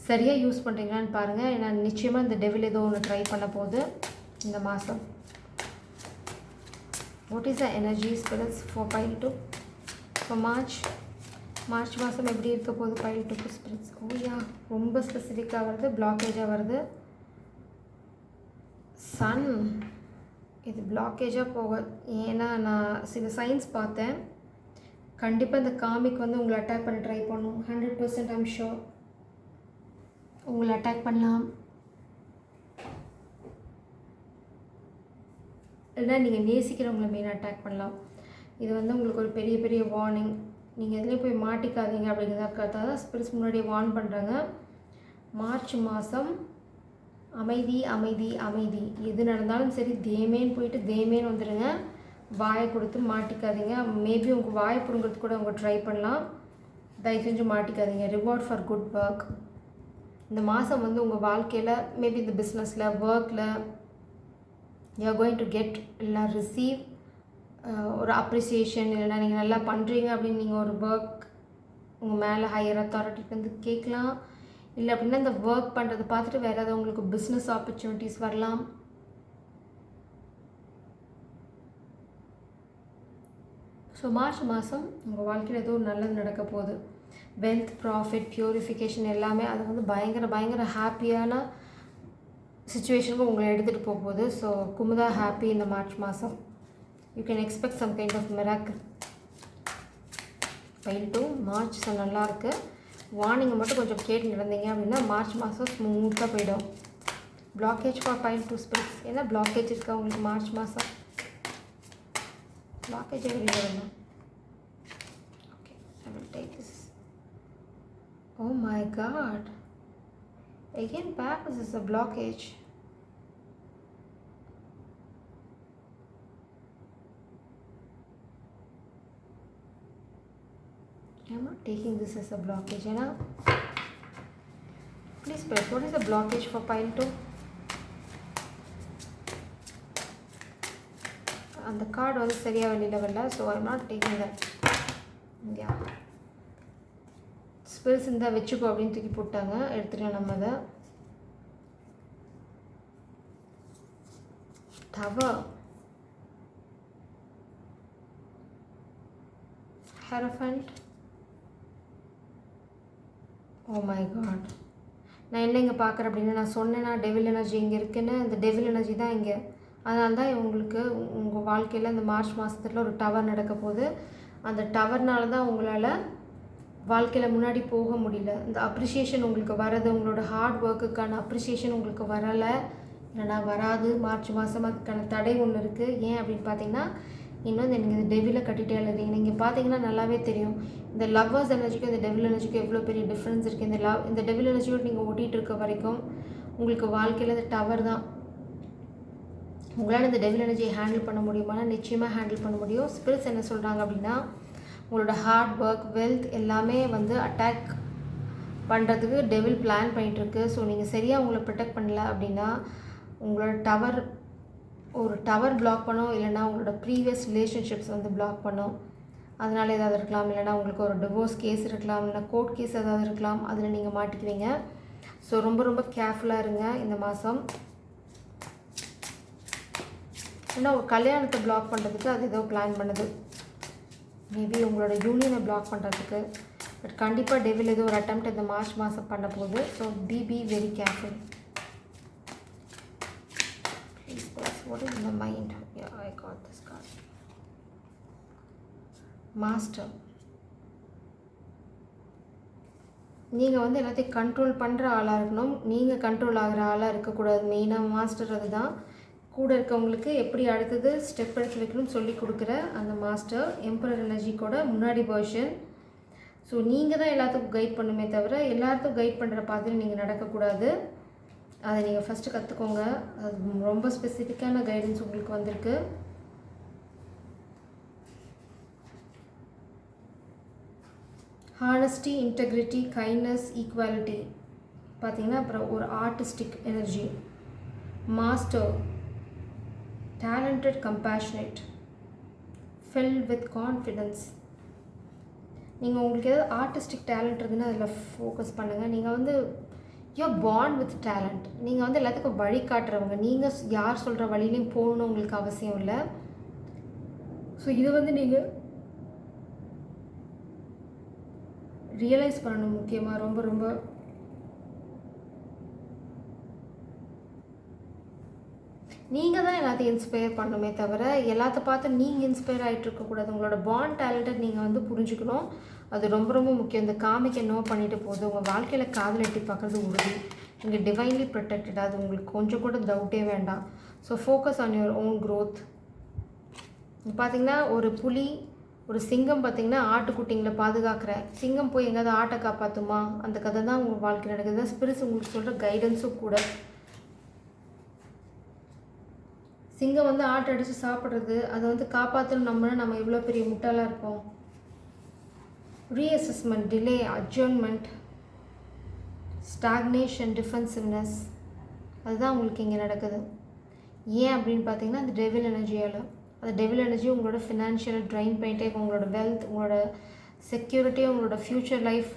சரியாக யூஸ் பண்ணுறீங்களான்னு பாருங்கள். ஏன்னா நிச்சயமாக இந்த டெவில் ஏதோ ஒன்று ட்ரை பண்ண போகுது இந்த மாதம். What is the energy spirits for pile 2 for March மாதம் எப்படி இருக்க போகுது பைல் 2 ஸ்பிரிட்ஸ்? ஓயா, ரொம்ப ஸ்பெசிஃபிக்காக வருது, பிளாக்கேஜாக வருது. சன் இது பிளாக்கேஜாக போக, ஏன்னா நான் சில சைன்ஸ் பார்த்தேன். கண்டிப்பாக இந்த காமிக் வந்து உங்களை அட்டாக் பண்ண ட்ரை பண்ணும். 100% ஐம் ஷோர் உங்களை அட்டாக் பண்ணலாம். இல்லைனா நீங்கள் நேசிக்கிறவங்களை மெயினாக அட்டாக் பண்ணலாம். இது வந்து உங்களுக்கு ஒரு பெரிய பெரிய வார்னிங். நீங்கள் எதுலேயும் போய் மாட்டிக்காதீங்க அப்படிங்கிறதுக்காக தான் ஸ்பிரிட்ஸ் முன்னாடியே வார்ன் பண்ணுறாங்க. மார்ச் மாதம் அமைதி அமைதி அமைதி. எது நடந்தாலும் சரி தேமேன்னு போயிட்டு தேமேன்னு வந்துடுங்க. வாயை கொடுத்து மாட்டிக்காதீங்க. மேபி உங்கள் வாயை பிடுங்கிறது கூட அவங்க ட்ரை பண்ணலாம். தயவு செஞ்சு மாட்டிக்காதீங்க. Reward for good work. இந்த மாதம் வந்து உங்கள் வாழ்க்கையில் மேபி இந்த பிஸ்னஸில் ஒர்க்கில் you are going to get இல்லை ரிசீவ் ஒரு அப்ரிசியேஷன். இல்லைனா நீங்கள் நல்லா பண்ணுறீங்க அப்படின்னு நீங்கள் ஒரு ஒர்க் உங்கள் மேலே ஹையர் அத்தாரிட்டிக்கு வந்து கேட்கலாம். இல்லை அப்படின்னா இந்த ஒர்க் பண்ணுறதை பார்த்துட்டு வேறு ஏதாவது உங்களுக்கு பிஸ்னஸ் ஆப்பர்ச்சுனிட்டிஸ் வரலாம். ஸோ மார்ச் மாதம் உங்கள் வாழ்க்கையில் ஏதோ நல்லது நடக்க போகுது. வெல்த், ப்ராஃபிட், ப்யூரிஃபிகேஷன் எல்லாமே அது வந்து பயங்கர ஹாப்பியான சுச்சுவேஷனுக்கு உங்களை எடுத்துகிட்டு போக போகுது. ஸோ குமுதா ஹாப்பி இந்த மார்ச் மாதம். You can expect some kind of miracle. Pile 2 March நல்லாயிருக்கு. வார்னிங்கை மட்டும் கொஞ்சம் கேட்டு நடந்தீங்க அப்படின்னா மார்ச் மாதம் ஸ்மூத்தாக போயிடும். Blockage for pile 2 spirits. ஏன்னா பிளாக்கேஜ் இருக்கா உங்களுக்கு மார்ச் மாதம்? பிளாக்கேஜை வெளியே வரணும். Okay, I will take this. Oh my God, again back this is a blockage. I'm not taking this as a blockage, you know. Please press. What is the blockage for pile 2? And the card was சரியா வெளியில வரல, so I'm not taking that. Yeah. Spirits இந்த வச்சுக்கோ அப்படின்னு தூக்கி போட்டாங்க. எடுத்துக்கலாம் நம்ம அதை. டவர், ஹெரஃபண்ட். ஓ மை காட், நான் என்ன இங்கே பார்க்குறேன் அப்படின்னா, நான் சொன்னேன்னா டெவில் எனர்ஜி இங்கே இருக்குன்னு. இந்த டெவில் எனர்ஜி தான் இங்கே. அதனால தான் உங்களுக்கு உங்கள் வாழ்க்கையில் இந்த மார்ச் மாதத்தில் ஒரு டவர் நடக்க போகுது. அந்த டவர்னால தான் உங்களால் வாழ்க்கையில் முன்னாடி போக முடியல. இந்த அப்ரிஷியேஷன் உங்களுக்கு வர்றது, உங்களோட ஹார்ட் ஒர்க்குக்கான அப்ரிஷியேஷன் உங்களுக்கு வரலை, இல்லைனா வராது. மார்ச் மாதம் அதுக்கான தடை ஒன்று இருக்குது. ஏன் அப்படின்னு பார்த்தீங்கன்னா, இன்னும் நீங்கள் இந்த டெவிலை கட்டிகிட்டே எழுதுறீங்க. நீங்கள் பார்த்தீங்கன்னா நல்லாவே தெரியும் இந்த லவ்வர்ஸ் எனர்ஜிக்கும் இந்த டெவில் எனர்ஜிக்கும் எவ்வளோ பெரிய டிஃப்ரென்ஸ் இருக்குது. இந்த டெவில் எனர்ஜியோடு நீங்கள் ஓட்டிகிட்டு இருக்க வரைக்கும் உங்களுக்கு வாழ்க்கையில் இந்த டவர் தான். உங்களால் இந்த டெவில் எனர்ஜியை ஹேண்டில் பண்ண முடியுமானா நிச்சயமாக ஹேண்டில் பண்ண முடியும். ஸ்பிரிட்ஸ் என்ன சொல்கிறாங்க அப்படின்னா, உங்களோட ஹார்ட் ஒர்க், வெல்த் எல்லாமே வந்து அட்டாக் பண்ணுறதுக்கு டெவில் பிளான் பண்ணிகிட்ருக்கு. ஸோ நீங்கள் சரியாக உங்களை ப்ரொடெக்ட் பண்ணல அப்படின்னா உங்களோட ஒரு டவர் பிளாக் பண்ணும். இல்லைனா உங்களோட ப்ரீவியஸ் ரிலேஷன்ஷிப்ஸ் வந்து பிளாக் பண்ணும். அதனால் ஏதாவது இருக்கலாம். இல்லைனா உங்களுக்கு ஒரு டிவோர்ஸ் கேஸ் இருக்கலாம், இல்லைனா கோர்ட் கேஸ் ஏதாவது இருக்கலாம். அதில் நீங்கள் மாட்டிக்குவீங்க. ஸோ ரொம்ப கேர்ஃபுல்லாக இருங்க இந்த மாதம். ஏன்னா ஒரு கல்யாணத்தை பிளாக் பண்ணுறதுக்கு அது ஏதோ பிளான் பண்ணுது. மேபி உங்களோட யூனியனை பிளாக் பண்ணுறதுக்கு. பட் கண்டிப்பாக டெவில் ஏதோ ஒரு அட்டெம்ப்ட் இந்த மார்ச் மாதம் பண்ண போகுது. So be very careful. Please plus what is in my mind? Yeah, I got this card. Master. நீங்கள் வந்து எல்லாத்தையும் கண்ட்ரோல் பண்ணுற ஆளாக இருக்கணும். நீங்கள் கண்ட்ரோல் ஆகிற ஆளாக இருக்கக்கூடாது. மெயினாக மாஸ்டர் அதுதான். கூட இருக்கவங்களுக்கு எப்படி அடுத்தது ஸ்டெப் எடுத்து வைக்கணும்னு சொல்லி கொடுக்குற அந்த மாஸ்டர். எம்பரர் எனர்ஜிக்கோட முன்னாடி வெர்ஷன். ஸோ நீங்கள் தான் எல்லாத்துக்கும் கைட் பண்ணுமே தவிர எல்லாத்துக்கும் கைட் பண்ணுற பாதையில் நீங்கள் நடக்கக்கூடாது. அதை நீங்கள் ஃபஸ்ட்டு கற்றுக்கோங்க. அது ரொம்ப ஸ்பெசிஃபிக்கான கைடன்ஸ் உங்களுக்கு வந்திருக்கு. ஹானஸ்டி, இன்டெகிரிட்டி, கைண்ட்னஸ், ஈக்குவாலிட்டி பார்த்தீங்கன்னா, அப்புறம் ஒரு artistic energy, master, talented, compassionate, filled with confidence. நீங்கள் உங்களுக்கு ஏதாவது ஆர்டிஸ்டிக் டேலண்ட் இருக்குதுன்னா அதில் ஃபோக்கஸ் பண்ணுங்கள். நீங்கள் வந்து யூஆர் பார்ன் வித் டேலண்ட். நீங்கள் வந்து எல்லாத்துக்கும் வழி காட்டுறவங்க. நீங்கள் யார் சொல்கிற வழியிலையும் போகணுன்னு உங்களுக்கு அவசியம் இல்லை. ஸோ இது வந்து நீங்கள் ரியலைஸ் பண்ணணும். முக்கியமாக ரொம்ப ரொம்ப நீங்கள் தான் எல்லாத்தையும் இன்ஸ்பயர் பண்ணணுமே தவிர எல்லாத்த பார்த்து நீங்கள் இன்ஸ்பயர் ஆகிட்டு இருக்கக்கூடாது. உங்களோட பார்ன் டேலண்ட்டை நீங்கள் வந்து புரிஞ்சுக்கணும். அது ரொம்ப ரொம்ப முக்கியம். இந்த காமிக்க நோ பண்ணிட்டு போகுது. உங்கள் வாழ்க்கையில் காதல் எட்டி பார்க்குறது உறுதி. நீங்கள் டிவைன்லி ப்ரொடெக்டட். அது உங்களுக்கு கொஞ்சம் கூட டவுட்டே வேண்டாம். So focus on your own growth. பார்த்திங்கன்னா, ஒரு புலி, ஒரு சிங்கம் பார்த்திங்கன்னா ஆட்டுக்குட்டிங்களை பாதுகாக்கிற சிங்கம் போய் எங்கேயாவது ஆட்டை காப்பாற்றுமா? அந்த கதை தான் உங்கள் வாழ்க்கை நடக்குது. தான் ஸ்பிரிட்ஸ் உங்களுக்கு சொல்கிற கைடன்ஸும் கூட. சிங்கம் வந்து ஆட்டை அடித்து சாப்பிட்றது, அதை வந்து காப்பாற்றணும். நம்ம எவ்வளோ பெரிய முட்டாளாக இருப்போம். ரீஅசஸ்மெண்ட், டிலே, அட்ஜர்ன்மெண்ட், ஸ்டாக்னேஷன், டிஃபென்சிவ்னஸ், அதுதான் உங்களுக்கு இங்கே நடக்குது. ஏன் அப்படின்னு பார்த்தீங்கன்னா, அந்த டெவில் எனர்ஜியால். அந்த டெவில் எனர்ஜி உங்களோட ஃபினான்ஷியல் ட்ரைன் பண்ணிட்டே, உங்களோட வெல்த், உங்களோட செக்யூரிட்டி, உங்களோட ஃப்யூச்சர் லைஃப்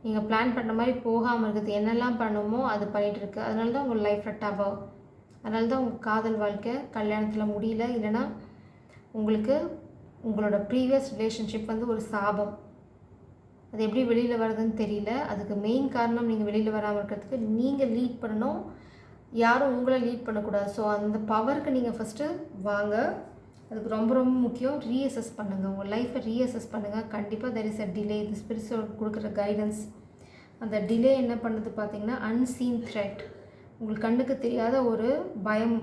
நீங்கள் பிளான் பண்ணுற மாதிரி போகாமல் இருக்குது. என்னெல்லாம் பண்ணணுமோ அது பண்ணிகிட்டு இருக்குது. அதனால தான் உங்கள் லைஃப்பில் டவர். அதனால தான் உங்கள் காதல் வாழ்க்கை கல்யாணத்தில் முடியல. இல்லைன்னா உங்களுக்கு உங்களோட ப்ரீவியஸ் ரிலேஷன்ஷிப் வந்து ஒரு சாபம். அது எப்படி வெளியில் வருதுன்னு தெரியல. அதுக்கு மெயின் காரணம் நீங்கள் வெளியில் வராமல் இருக்கிறதுக்கு நீங்கள் லீட் பண்ணணும், யாரும் உங்களை லீட் பண்ணக்கூடாது. ஸோ அந்த பவருக்கு நீங்கள் ஃபஸ்ட்டு வாங்க. அதுக்கு ரொம்ப ரொம்ப முக்கியம். ரீஅசஸ் பண்ணுங்கள், உங்கள் லைஃப்பை ரீஅசஸ் பண்ணுங்கள். கண்டிப்பாக தெர் இஸ் அ டிலே. இது ஸ்பிரிச்சுவல் கொடுக்குற கைடன்ஸ். அந்த டிலே என்ன பண்ணுது பார்த்தீங்கன்னா, அன்சீன் த்ரெட், உங்களுக்கு கண்ணுக்கு தெரியாத ஒரு பயம்.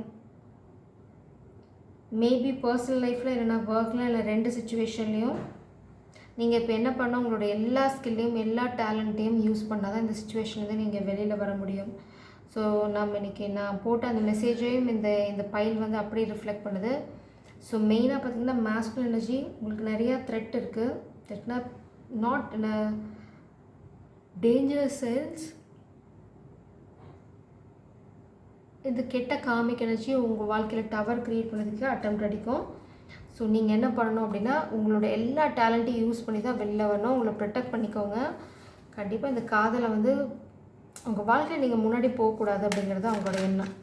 மேபி பர்சனல் லைஃப்பில் இல்லைன்னா ஒர்க்கில் இல்லை 2 சுச்சுவேஷன்லேயும் நீங்கள் இப்போ என்ன பண்ணால் உங்களோட எல்லா ஸ்கில்லையும் எல்லா டேலண்ட்டையும் யூஸ் பண்ணால் தான் இந்த சுச்சுவேஷன்லேருந்து நீங்கள் வெளியில் வர முடியும். ஸோ இன்றைக்கி நான் போட்ட அந்த மெசேஜையும் இந்த பைல் வந்து அப்படியே ரிஃப்ளெக்ட் பண்ணுது. ஸோ மெயினாக பார்த்திங்கன்னா, மாஸ்குலின் எனர்ஜி உங்களுக்கு நிறையா த்ரெட் இருக்குது. த்ரெட்னா not in a dangerous sense. இந்த கெட்ட காமிக் எனர்ஜி உங்கள் வாழ்க்கையில் டவர் க்ரியேட் பண்ணதுக்கு அட்டெம்ப்ட் அடிக்கும். ஸோ நீங்கள் என்ன பண்ணணும் அப்படின்னா, உங்களோட எல்லா டேலண்ட்டையும் யூஸ் பண்ணி தான் வெளில வரணும். உங்களை ப்ரொடெக்ட் பண்ணிக்கோங்க. கண்டிப்பாக இந்த காதலை வந்து உங்கள் வாழ்க்கையில் நீங்கள் முன்னாடி போகக்கூடாது அப்படிங்கிறது அவங்களோட எண்ணம்.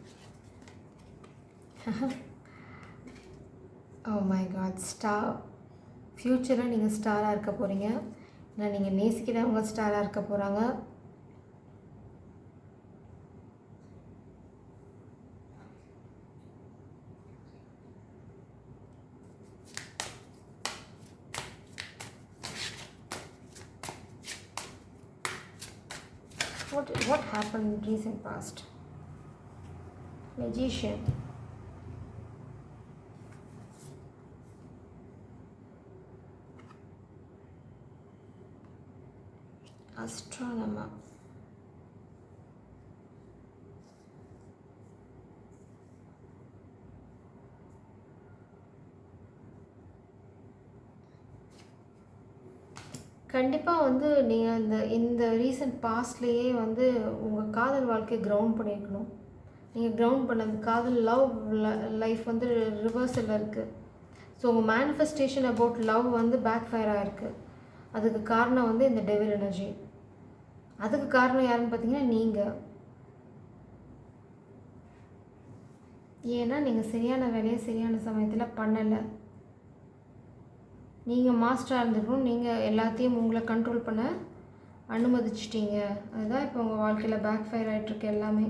Oh my God, star. ஃப்யூச்சரில் நீங்கள் ஸ்டாராக இருக்க போகிறீங்க. ஏன்னா நீங்கள் நேசிக்கிறவங்க ஸ்டாராக இருக்க போகிறாங்க. What happened in recent past? Magician. Astronomer. கண்டிப்பாக வந்து நீங்கள் இந்த ரீசன்ட் பாஸ்ட்லேயே வந்து உங்கள் காதல் வாழ்க்கையை கிரவுண்ட் பண்ணியிருக்கணும். நீங்கள் கிரவுண்ட் பண்ணது காதல் லவ் லைஃப் வந்து ரிவர்ஸில் இருக்குது. ஸோ உங்கள் மேனிஃபெஸ்டேஷன் அபவுட் லவ் வந்து பேக் ஃபயர் ஆகிருக்கு. அதுக்கு காரணம் வந்து இந்த டெவில் எனர்ஜி. அதுக்கு காரணம் யாருன்னு பார்த்தீங்கன்னா நீங்கள். ஏன்னா நீங்கள் சரியான வேலையை சரியான சமயத்தில் பண்ணலை. நீங்கள் மாஸ்டராக இருந்துக்கணும். நீங்கள் எல்லாத்தையும் உங்களை கண்ட்ரோல் பண்ண அனுமதிச்சிட்டிங்க. அதுதான் இப்போ உங்கள் வாழ்க்கையில் பேக் ஃபயர் ஆகிட்டுருக்கு எல்லாமே.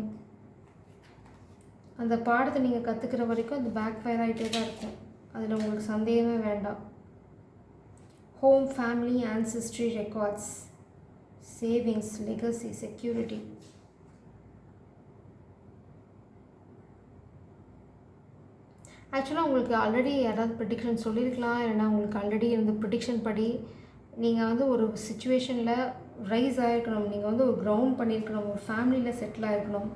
அந்த பாடத்தை நீங்கள் கற்றுக்கிற வரைக்கும் அது பேக் ஃபயர் ஆகிட்டே தான் இருக்கும். அதில் உங்களுக்கு சந்தேகமே வேண்டாம். Home, family, ancestry, records, savings, legacy, security. ஆக்சுவலாக உங்களுக்கு ஆல்ரெடி யாராவது ப்ரிடிக்ஷன் சொல்லியிருக்கலாம். இல்லைனா உங்களுக்கு ஆல்ரெடி இருந்த ப்ரிடிக்ஷன் படி நீங்கள் வந்து ஒரு சுச்சுவேஷனில் ரைஸ் ஆகிருக்கணும். நீங்கள் வந்து ஒரு கிரவுண்ட் பண்ணியிருக்கணும். ஒரு ஃபேமிலியில் செட்டில் ஆகிருக்கணும்.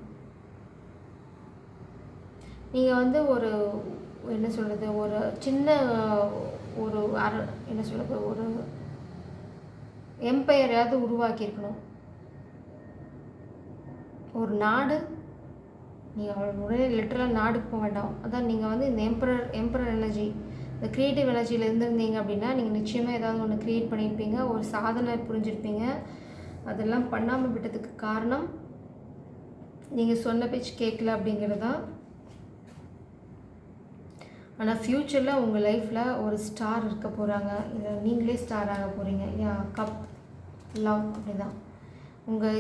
நீங்கள் வந்து ஒரு என்ன சொல்கிறது, ஒரு சின்ன ஒரு என்ன சொல்கிறது, ஒரு எம்பையரையாவது உருவாக்கியிருக்கணும். ஒரு நாடு, நீங்கள் உடனே லிட்டரலாக நாடுக்கு போக வேண்டாம். அதான் நீங்கள் வந்து இந்த எம்பரர் எனர்ஜி, இந்த க்ரியேட்டிவ் எனர்ஜியில் இருந்திருந்தீங்க அப்படின்னா நீங்கள் நிச்சயமாக ஏதாவது ஒன்று க்ரியேட் பண்ணியிருப்பீங்க, ஒரு சாதனை புரிஞ்சிருப்பீங்க. அதெல்லாம் பண்ணாமல் விட்டதுக்கு காரணம் நீங்கள் சொன்ன பேச்சு கேட்கல அப்படிங்கிறது தான். ஆனால் ஃப்யூச்சரில் உங்கள் லைஃப்பில் ஒரு ஸ்டார் இருக்க போகிறாங்க, இல்லை நீங்களே ஸ்டார் ஆக போகிறீங்க. கப் லவ் அப்படி தான். உங்கள்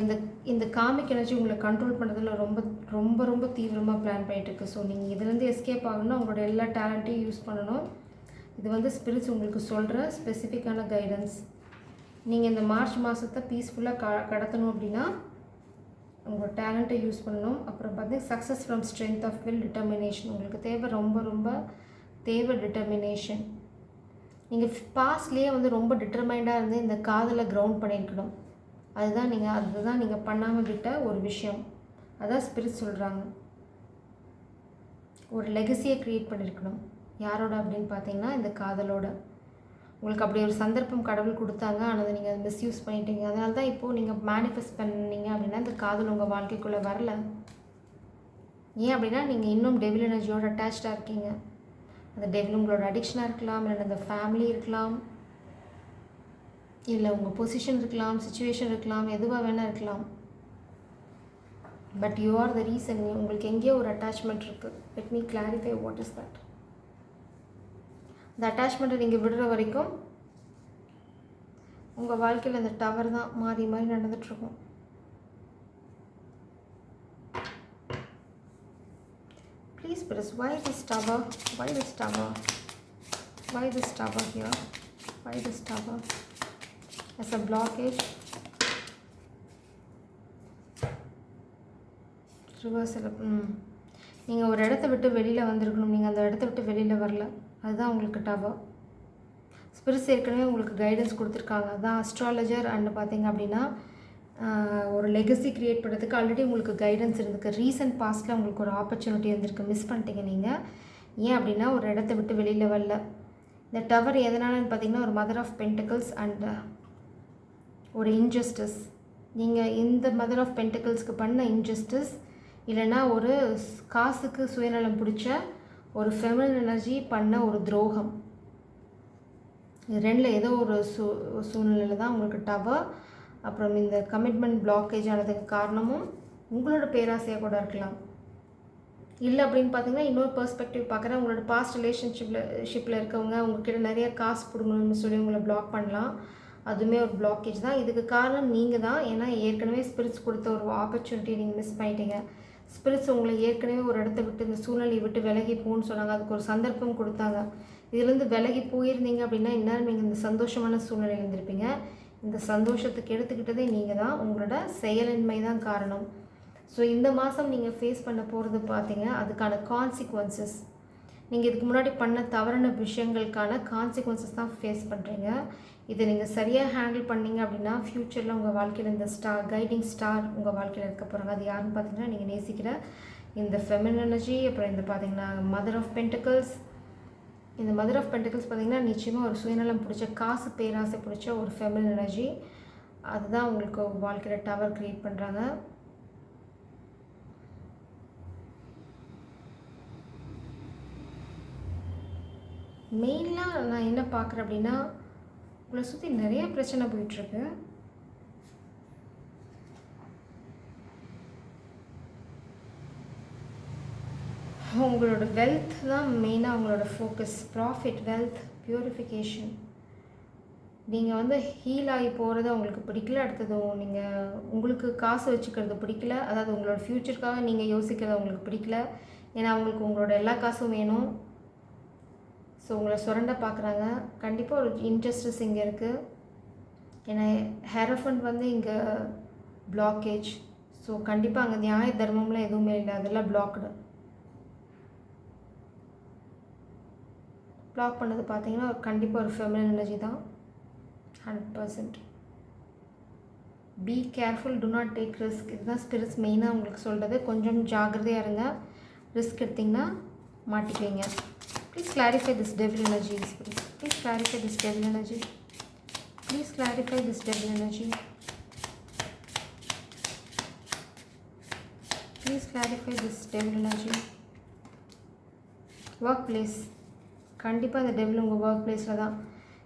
இந்த காமிக் எனர்ஜி உங்களை கண்ட்ரோல் பண்ணுறதுல ரொம்ப ரொம்ப ரொம்ப தீவிரமாக பிளான் பண்ணிகிட்ருக்கு. ஸோ நீங்கள் இதுலேருந்து எஸ்கேப் ஆகணும்னா உங்களோட எல்லா டேலண்ட்டையும் யூஸ் பண்ணணும். இது வந்து ஸ்பிரிட்ஸ் உங்களுக்கு சொல்கிற ஸ்பெசிஃபிக்கான கைடன்ஸ். நீங்கள் இந்த மார்ச் மாதத்தை பீஸ்ஃபுல்லாக கடத்தணும் அப்படின்னா உங்களோட டேலண்ட்டை யூஸ் பண்ணணும். அப்புறம் பார்த்தீங்கன்னா success from strength of will, determination உங்களுக்கு தேவை, ரொம்ப ரொம்ப தேவை டிட்டர்மினேஷன். நீங்கள் பாஸ்ட்லேயே வந்து ரொம்ப டிட்டர்மைண்டாக இருந்து இந்த காதலை கிரவுண்ட் பண்ணியிருக்கணும். அதுதான் நீங்கள் பண்ணாமல் விட்ட ஒரு விஷயம். அதான் ஸ்பிரிட் சொல்கிறாங்க. ஒரு லெகசியை க்ரியேட் பண்ணியிருக்கணும். யாரோட அப்படின்னு பார்த்தீங்கன்னா இந்த காதலோட. உங்களுக்கு அப்படி ஒரு சந்தர்ப்பம் கடவுள் கொடுத்தாங்க, ஆனால் நீங்கள் அதை மிஸ்யூஸ் பண்ணிட்டீங்க. அதனால தான் இப்போது நீங்கள் மேனிஃபெஸ்ட் பண்ணீங்க அப்படின்னா இந்த காதல் உங்கள் வாழ்க்கைக்குள்ளே வரல. ஏன் அப்படின்னா நீங்கள் இன்னும் டெவில் எனர்ஜியோட அட்டாச்சாக இருக்கீங்க. அந்த டெவில் உங்களோட அடிக்ஷனாக இருக்கலாம், இல்லை அந்த ஃபேமிலி இருக்கலாம், இல்லை உங்கள் பொசிஷன் இருக்கலாம், சிச்சுவேஷன் இருக்கலாம், எதுவாக வேணால் இருக்கலாம். But you are the reason. உங்களுக்கு எங்கேயோ ஒரு அட்டாச்மெண்ட் இருக்குது. Let me clarify what is that. இந்த அட்டாச்மெண்ட்டை நீங்கள் விடுற வரைக்கும் உங்கள் வாழ்க்கையில் அந்த டவர் தான் மாறி மாறி நடந்துகிட்ருக்கும். Please press why this tower, why this tower, why this tower here, why this tower as a blockage, ரிவர்ஸில். நீங்கள் ஒரு இடத்த விட்டு வெளியில் வந்திருக்கணும், நீங்கள் அந்த இடத்த விட்டு வெளியில் வரல. அதுதான் உங்களுக்கு டவர். ஸ்பிரிட்ஸ் ஏற்கனவே உங்களுக்கு கைடன்ஸ் கொடுத்துருக்காங்க. அதுதான் அஸ்ட்ராலஜர் அண்ட் பார்த்தீங்க அப்படின்னா ஒரு லெகசி க்ரியேட் பண்ணுறதுக்கு ஆல்ரெடி உங்களுக்கு கைடன்ஸ் இருந்திருக்கு. ரீசன்ட் பாஸ்ட்டில் உங்களுக்கு ஒரு ஆப்பர்ச்சுனிட்டி இருந்திருக்கு, மிஸ் பண்ணிட்டீங்க நீங்கள். ஏன் அப்படின்னா ஒரு இடத்த விட்டு வெளியில் வரல. இந்த டவர் எதனாலன்னு பார்த்தீங்கன்னா ஒரு மதர் ஆஃப் பென்டிகல்ஸ் அண்ட் ஒரு இன்ஜஸ்டிஸ். நீங்கள் இந்த மதர் ஆஃப் பென்டிகல்ஸ்க்கு பண்ண இன்ஜஸ்டிஸ், இல்லைன்னா ஒரு காசுக்கு சுயநலம் பிடிச்ச ஒரு ஃபெமினின் எனர்ஜி பண்ண ஒரு துரோகம், இது ரெண்டில் ஏதோ ஒரு சூழ்நிலையில் தான் உங்களுக்கு டவர். அப்புறம் இந்த கமிட்மெண்ட் பிளாக்கேஜ் ஆனதுக்கு காரணமும் உங்களோட பேராசையாக கூட இருக்கலாம். இல்லை அப்படின்னு பார்த்தீங்கன்னா இன்னொரு பெர்ஸ்பெக்டிவ் பார்க்குறேன். உங்களோட பாஸ்ட் ரிலேஷன்ஷிப்பில் இருக்கவங்க உங்கள்கிட்ட நிறைய காசு கொடுங்கணும்னு சொல்லி உங்களை பிளாக் பண்ணலாம். அதுவுமே ஒரு பிளாக்கேஜ் தான். இதுக்கு காரணம் நீங்கள் தான். ஏன்னா ஏற்கனவே ஸ்பிரிட்ஸ் கொடுத்த ஒரு ஆப்பர்ச்சுனிட்டி நீங்கள் மிஸ் பண்ணிட்டீங்க. ஸ்பிரிட்ஸ் உங்களை ஏற்கனவே ஒரு இடத்த விட்டு இந்த சூழ்நிலையை விட்டு விலகி போகணுன்னு சொன்னாங்க. அதுக்கு ஒரு சந்தர்ப்பம் கொடுத்தாங்க. இதுலேருந்து விலகி போயிருந்தீங்க அப்படின்னா இந்நேரம் நீங்கள் இந்த சந்தோஷமான சூழ்நிலையில் இருந்திருப்பீங்க. இந்த சந்தோஷத்துக்கு எடுத்துக்கிட்டதே நீங்கள் தான். உங்களோட செயலின்மை தான் காரணம். ஸோ இந்த மாதம் நீங்கள் ஃபேஸ் பண்ண போகிறது பார்த்தீங்க, அதுக்கான கான்சிக்வன்சஸ், நீங்கள் இதுக்கு முன்னாடி பண்ண தவறான விஷயங்களுக்கான கான்சிக்வன்சஸ் தான் ஃபேஸ் பண்ணுறீங்க. இதை நீங்கள் சரியாக ஹேண்டில் பண்ணிங்க அப்படின்னா ஃப்யூச்சரில் உங்கள் வாழ்க்கையில் இந்த கைடிங் ஸ்டார் உங்கள் வாழ்க்கையில் இருக்க போகிறாங்க. அது யாருன்னு பார்த்தீங்கன்னா நீங்கள் நேசிக்கிற இந்த ஃபெமினின் எனர்ஜி. அப்புறம் இந்த பார்த்தீங்கன்னா மதர் ஆஃப் பென்டிகல்ஸ். இந்த மதர் ஆஃப் பென்டிகல்ஸ் பார்த்திங்கன்னா நிச்சயமாக ஒரு சுயநலம் பிடிச்ச, காசு பேராசை பிடிச்ச ஒரு ஃபெமினின் எனர்ஜி. அதுதான் உங்களுக்கு வாழ்க்கையில் டவர் க்ரியேட் பண்ணுறாங்க. மெயினாக நான் என்ன பார்க்குறேன் அப்படின்னா உங்களை சுற்றி நிறைய பிரச்சனை போயிட்டுருக்கு. உங்களோட வெல்த் தான் மெயினாக உங்களோட ஃபோக்கஸ். Profit, wealth, purification. நீங்கள் வந்து ஹீல் ஆகி போகிறது உங்களுக்கு பிடிக்கல. அடுத்ததும் நீங்கள் உங்களுக்கு காசு வச்சுக்கிறது பிடிக்கல. அதாவது உங்களோட ஃப்யூச்சருக்காக நீங்கள் யோசிக்கிறது உங்களுக்கு பிடிக்கல. ஏன்னா அவங்களுக்கு உங்களோட எல்லா காசும் வேணும். ஸோ உங்களை சுரண்ட பார்க்குறாங்க. கண்டிப்பாக ஒரு இன்ஜஸ்டிஸ் இங்கே இருக்குது. ஏன்னா ஹெரஃபண்ட் வந்து இங்கே பிளாக்கேஜ். ஸோ கண்டிப்பாக அங்கே நியாய தர்மம்லாம் எதுவுமே இல்லை, அதெல்லாம் பிளாக்டு. பிளாக் பண்ணது பார்த்தீங்கன்னா கண்டிப்பாக ஒரு ஃபெமினின் எனர்ஜி தான். 100%. Be careful, to not take risk. இதுதான் ஸ்பிரிட்ஸ் மெயினாக உங்களுக்கு சொல்கிறது. கொஞ்சம் ஜாகிரதையாக இருங்க. ரிஸ்க் எடுத்திங்கன்னா மாட்டிக்குவீங்க. Please clarify this devil energy, spirit. Please clarify this devil energy. Please clarify this devil energy. Please clarify this devil energy. Work place. கண்டிப்பாக அந்த டெவில் உங்கள் ஒர்க் பிளேஸில் தான்.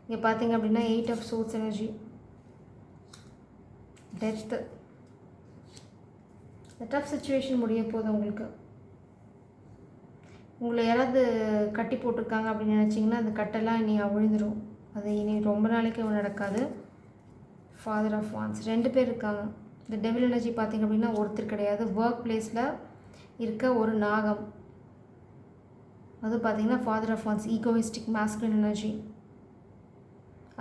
இங்கே பார்த்தீங்க அப்படின்னா 8 ஆஃப் சோர்ஸ் எனர்ஜி, டெத்து. இந்த டஃப் சுச்சுவேஷன் முடிய போகுது உங்களுக்கு. உங்களை யாராவது கட்டி போட்டிருக்காங்க அப்படின்னு நினச்சிங்கன்னா அந்த கட்டெல்லாம் இனி அவிழ்ந்துடும். அது இனி ரொம்ப நாளைக்கு நடக்காது. ஃபாதர் ஆஃப் வான்ஸ் 2 பேர் இருக்காங்க. இந்த டெவில் எனர்ஜி பார்த்திங்க அப்படின்னா ஒருத்தர் கிடையாது, ஒர்க் பிளேஸில் இருக்க ஒரு நாகம். அது பார்த்திங்கன்னா father of wands, egoistic masculine energy.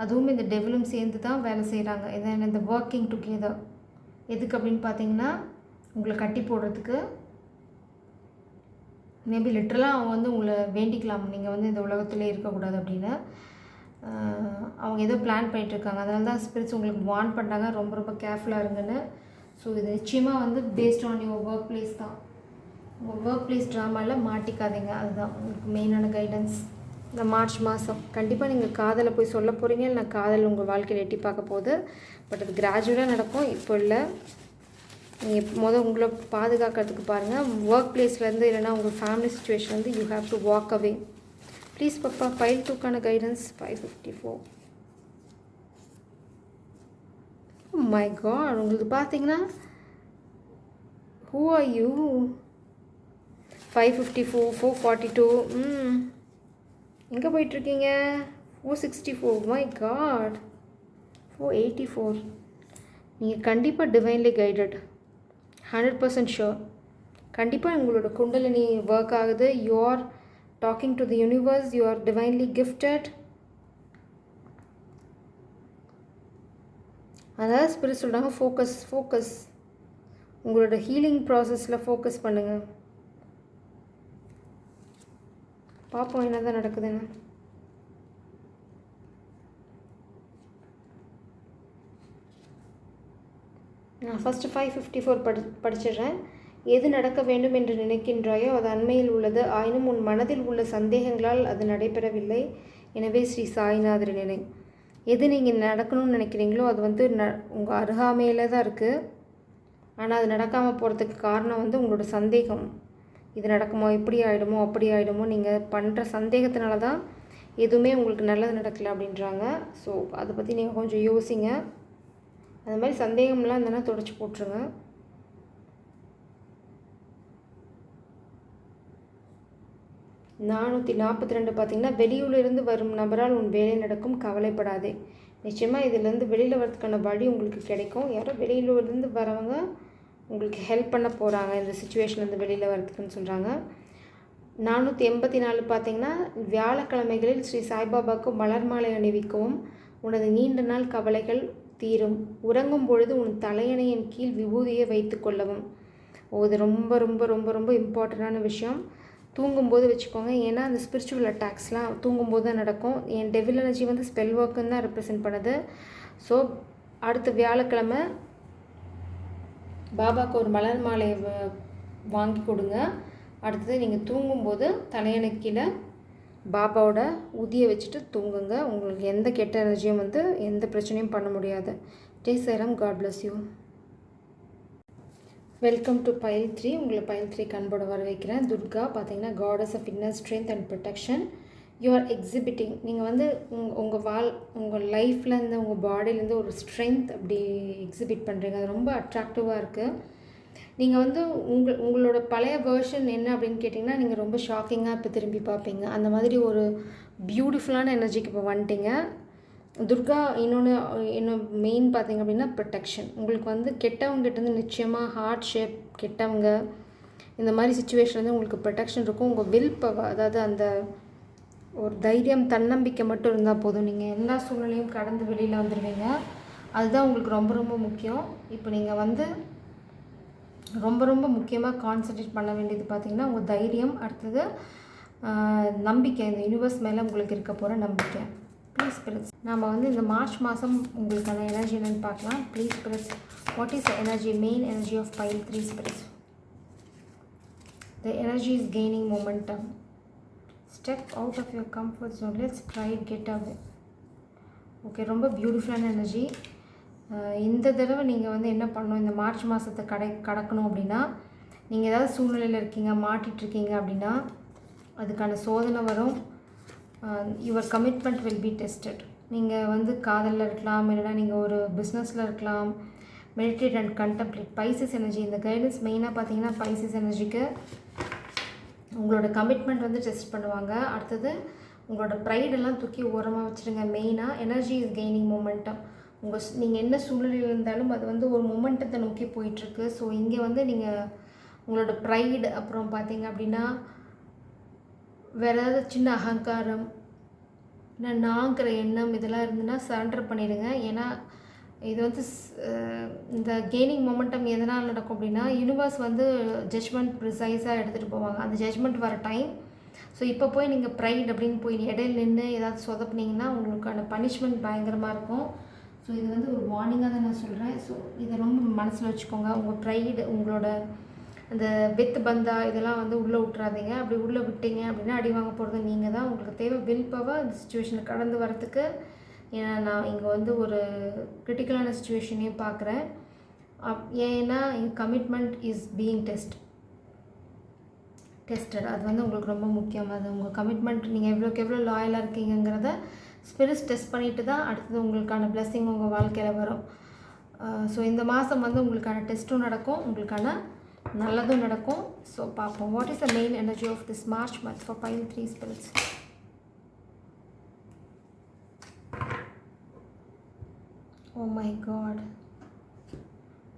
அதுவும் இந்த டெவிலும் சேர்ந்து தான் வேலை செய்கிறாங்க. இதான் இந்த ஒர்க்கிங் டுகெதர். எதுக்கு அப்படின்னு பார்த்தீங்கன்னா உங்களை கட்டி போடுறதுக்கு. மேபி லிட்ரலாக அவங்க வந்து உங்களை வேண்டிக்கலாம், நீங்கள் வந்து இந்த உலகத்திலே இருக்கக்கூடாது அப்படின்னு. அவங்க ஏதோ பிளான் பண்ணிகிட்ருக்காங்க. அதனால தான் ஸ்பிரிட்ஸ் உங்களுக்கு வார்ன் பண்ணுறாங்க, ரொம்ப ரொம்ப கேர்ஃபுல்லாக இருங்கன்னு. ஸோ இது நிச்சயமாக வந்து based on your work place தான். உங்கள் ஒர்க் பிளேஸ் ட்ராமாவில் மாட்டிக்காதீங்க. அதுதான் உங்களுக்கு மெயினான கைடன்ஸ். இந்த மார்ச் மாதம் கண்டிப்பாக நீங்கள் காதலை போய் சொல்ல போகிறீங்க, இல்லை காதல் உங்கள் வாழ்க்கையில் எட்டி பார்க்க போகுது. பட் அது கிராஜுவலாக நடக்கும், இப்போ இல்லை. நீங்கள் உங்களை பாதுகாக்கிறதுக்கு பாருங்கள். ஒர்க் பிளேஸ்லேருந்து இல்லைனா உங்கள் ஃபேமிலி சுச்சுவேஷன் வந்து you have to walk away. Please Papa file 2க்கான guidance 554. My God, உங்களுக்கு பார்த்தீங்கன்னா ஹூ ஆர் யூ? 554, 442. எங்கே போயிட்டுருக்கீங்க? 464. My God, 484. நீங்கள் கண்டிப்பாக டிவைன்லி கைடட், 100% ஷுர். கண்டிப்பாக உங்களோட குண்டலினி ஒர்க் ஆகுது. You are talking to the universe, you are divinely gifted. அதாவது ஸ்பிரிட் சொல்கிறாங்க ஃபோக்கஸ். உங்களோட ஹீலிங் ப்ராசஸில் ஃபோக்கஸ் பண்ணுங்கள். பார்ப்போம் என்ன தான் நடக்குதுன்னு. நான் ஃபஸ்ட்டு 554 படிச்சிடுறேன். எது நடக்க வேண்டும் என்று நினைக்கின்றாயோ அது அண்மையில் உள்ளது, ஆயினும் உன் மனதில் உள்ள சந்தேகங்களால் அது நடைபெறவில்லை. எனவே ஸ்ரீ சாய்நாதர் நினை. எது நீங்கள் நடக்கணும்னு நினைக்கிறீங்களோ அது வந்து உங்கள் அருகாமையில் தான் இருக்குது. ஆனால் அது நடக்காமல் போகிறதுக்கு காரணம் வந்து உங்களோட சந்தேகம். இது நடக்குமோ, இப்படி ஆகிடுமோ, அப்படி ஆகிடுமோ, நீங்கள் பண்ணுற சந்தேகத்தினால தான் எதுவுமே உங்களுக்கு நல்லது நடக்கலை அப்படின்றாங்க. ஸோ அதை பற்றி நீங்கள் கொஞ்சம் யோசிங்க. அது மாதிரி சந்தேகம்லாம் இருந்ததுன்னா தொடச்சி போட்டுருங்க. நானூற்றி 42 பார்த்திங்கன்னா வெளியூரிலிருந்து வரும் நபரால் உன் வேலை நடக்கும், கவலைப்படாதே. நிச்சயமாக இதிலேருந்து வெளியில் வரதுக்கான வழி உங்களுக்கு கிடைக்கும். யாரோ வெளியூர்லேருந்து வரவங்க உங்களுக்கு ஹெல்ப் பண்ண போகிறாங்க இந்த சுச்சுவேஷன்லேருந்து வெளியில் வரதுக்குன்னு சொல்கிறாங்க. 484 பார்த்திங்கன்னா வியாழக்கிழமைகளில் ஸ்ரீ சாய்பாபாவுக்கு மலர் மாலை அணிவிக்கவும் உனது நீண்ட நாள் கவலைகள் தீரும். உறங்கும் பொழுது உன் தலையணையின் கீழ் விபூதியை வைத்து கொள்ளவும். இது ரொம்ப ரொம்ப ரொம்ப ரொம்ப இம்பார்ட்டண்டான விஷயம். தூங்கும்போது வச்சுக்கோங்க. ஏன்னா அந்த ஸ்பிரிச்சுவல் அட்டாக்ஸ்லாம் தூங்கும்போது தான் நடக்கும். என் டெவில் எனர்ஜி வந்து ஸ்பெல் ஒர்க்குன்னு தான் ரெப்ரசென்ட் பண்ணுது. ஸோ அடுத்த வியாழக்கிழமை பாபாவுக்கு ஒரு மலர் மாலை வாங்கி கொடுங்க. அடுத்தது நீங்கள் தூங்கும்போது தலையணைக்கில் பாபாவோட உதியை வச்சுட்டு தூங்குங்க. உங்களுக்கு எந்த கெட்ட எனர்ஜியும் வந்து எந்த பிரச்சனையும் பண்ண முடியாது. ஜெய் Sairam, God bless you. Welcome to pile 3. உங்களை பைல் 3 கண்போட வர வைக்கிறேன். துர்கா பார்த்தீங்கன்னா goddess of inner strength and protection. You are exhibiting. நீங்கள் வந்து உங்கள் லைஃப்லேருந்து உங்கள் பாடியிலேருந்து ஒரு ஸ்ட்ரென்த் அப்படி எக்ஸிபிட் பண்ணுறீங்க. அது ரொம்ப அட்ராக்டிவாக இருக்குது. நீங்கள் வந்து உங்களோட பழைய வேர்ஷன் என்ன அப்படின்னு கேட்டிங்கன்னா நீங்கள் ரொம்ப ஷாக்கிங்காக இப்போ திரும்பி பார்ப்பீங்க. அந்த மாதிரி ஒரு பியூட்டிஃபுல்லான எனர்ஜிக்கு இப்போ வந்துட்டீங்க. துர்கா இன்னும் மெயின் பார்த்திங்க அப்படின்னா ப்ரொடெக்ஷன். உங்களுக்கு வந்து கெட்டவங்ககிட்டேருந்து நிச்சயமாக ஹார்ட் ஷேப் கெட்டவங்க இந்த மாதிரி சுச்சுவேஷன்லேருந்து உங்களுக்கு ப்ரொடெக்ஷன் இருக்கும். உங்கள் வில் பவர், அதாவது அந்த ஒரு தைரியம், தன்னம்பிக்கை மட்டும் இருந்தால் போதும். நீங்கள் எல்லா சூழ்நிலையும் கடந்து வெளியில் வந்துடுவீங்க. அதுதான் உங்களுக்கு ரொம்ப ரொம்ப முக்கியம். இப்போ நீங்கள் வந்து ரொம்ப ரொம்ப முக்கியமாக கான்சன்ட்ரேட் பண்ண வேண்டியது பார்த்திங்கன்னா உங்கள் தைரியம், அடுத்தது நம்பிக்கை, இந்த யூனிவர்ஸ் மேலே உங்களுக்கு இருக்க போகிற நம்பிக்கை. ப்ளீஸ் ஸ்பிரிட்ஸ், நம்ம வந்து இந்த மார்ச் மாதம் உங்களுக்கான எனர்ஜி என்னென்னு பார்க்கலாம். Please spirits, what is the energy, main energy of pile 3 spirits? The energy is gaining momentum. Step out of your comfort zone. Let's try it, get away. Okay, ரொம்ப பியூட்டிஃபுல்லான எனர்ஜி. இந்த தடவை நீங்கள் வந்து என்ன பண்ணணும், இந்த மார்ச் மாதத்தை கடக்கணும் அப்படின்னா, நீங்கள் ஏதாவது சூழ்நிலையில் இருக்கீங்க, மாட்டிகிட்ருக்கீங்க அப்படின்னா அதுக்கான சோதனை வரும். Your commitment will be tested. நீங்கள் வந்து காதலில் இருக்கலாம், இல்லைனா நீங்கள் ஒரு பிஸ்னஸில் இருக்கலாம். Meditate and contemplate. Pisces energy இந்த கைடன்ஸ் மெயினாக பார்த்தீங்கன்னா பைசஸ் எனர்ஜிக்கு உங்களோட கமிட்மெண்ட் வந்து டெஸ்ட் பண்ணுவாங்க. அடுத்தது உங்களோட ப்ரைடெல்லாம் தூக்கி ஓரமாக வச்சுருங்க. மெயினாக எனர்ஜி இஸ் கெய்னிங் மொமெண்டம். நீங்கள் என்ன சூழ்நிலையில் இருந்தாலும் அது வந்து ஒரு மொமெண்டத்தை நோக்கி போயிட்டுருக்கு. ஸோ இங்கே வந்து நீங்கள் உங்களோட ப்ரைடு, அப்புறம் பார்த்தீங்க அப்படின்னா வேறு ஏதாவது சின்ன அகங்காரம், நாங்கிற எண்ணம் இதெல்லாம் இருந்துன்னா சரண்டர் பண்ணிடுங்க. ஏன்னா இது வந்து இந்த கெய்னிங் மொமெண்டம் எதனால் நடக்கும் அப்படின்னா, யூனிவர்ஸ் வந்து ஜட்ஜ்மெண்ட் ப்ரிசைஸாக எடுத்துகிட்டு போவாங்க. அந்த ஜட்ஜ்மெண்ட் வர டைம். ஸோ இப்போ போய் நீங்கள் ப்ரைட் அப்படின்னு போய் இடையில நின்று ஏதாவது சொதப்புனீங்கன்னா உங்களுக்கான பனிஷ்மெண்ட் பயங்கரமாக இருக்கும். ஸோ இது வந்து ஒரு வார்னிங்காக தான் நான் சொல்கிறேன். ஸோ இதை ரொம்ப மனசில் வச்சுக்கோங்க. உங்கள் ப்ரைடு, உங்களோட அந்த வெத்து பந்தா இதெல்லாம் வந்து உள்ளே விட்டுறாதீங்க. அப்படி உள்ளே விட்டீங்க அப்படின்னா அடி வாங்க போகிறது நீங்கள் தான். உங்களுக்கு தேவை வில் பவர் இந்த சுச்சுவேஷனை கடந்து வரத்துக்கு. ஏன்னா நான் இங்கே வந்து ஒரு கிரிட்டிக்கலான சுச்சுவேஷனையும் பார்க்குறேன். ஏன்னா கமிட்மெண்ட் இஸ் பீயிங் டெஸ்டட். அது வந்து உங்களுக்கு ரொம்ப முக்கியம். அது உங்கள் கமிட்மெண்ட் நீங்கள் எவ்வளோக்கு எவ்வளோ லாயலாக இருக்கீங்கிறத ஸ்பிரிட்ஸ் டெஸ்ட் பண்ணிவிட்டு தான் அடுத்தது உங்களுக்கான பிளெஸிங் உங்கள் வாழ்க்கையில் வரும். ஸோ இந்த மாதம் வந்து உங்களுக்கான டெஸ்ட்டும் நடக்கும், உங்களுக்கான நல்லதும் நடக்கும். ஸோ பார்ப்போம். What is the main energy of this March month for pile 3 spirits? Oh my God,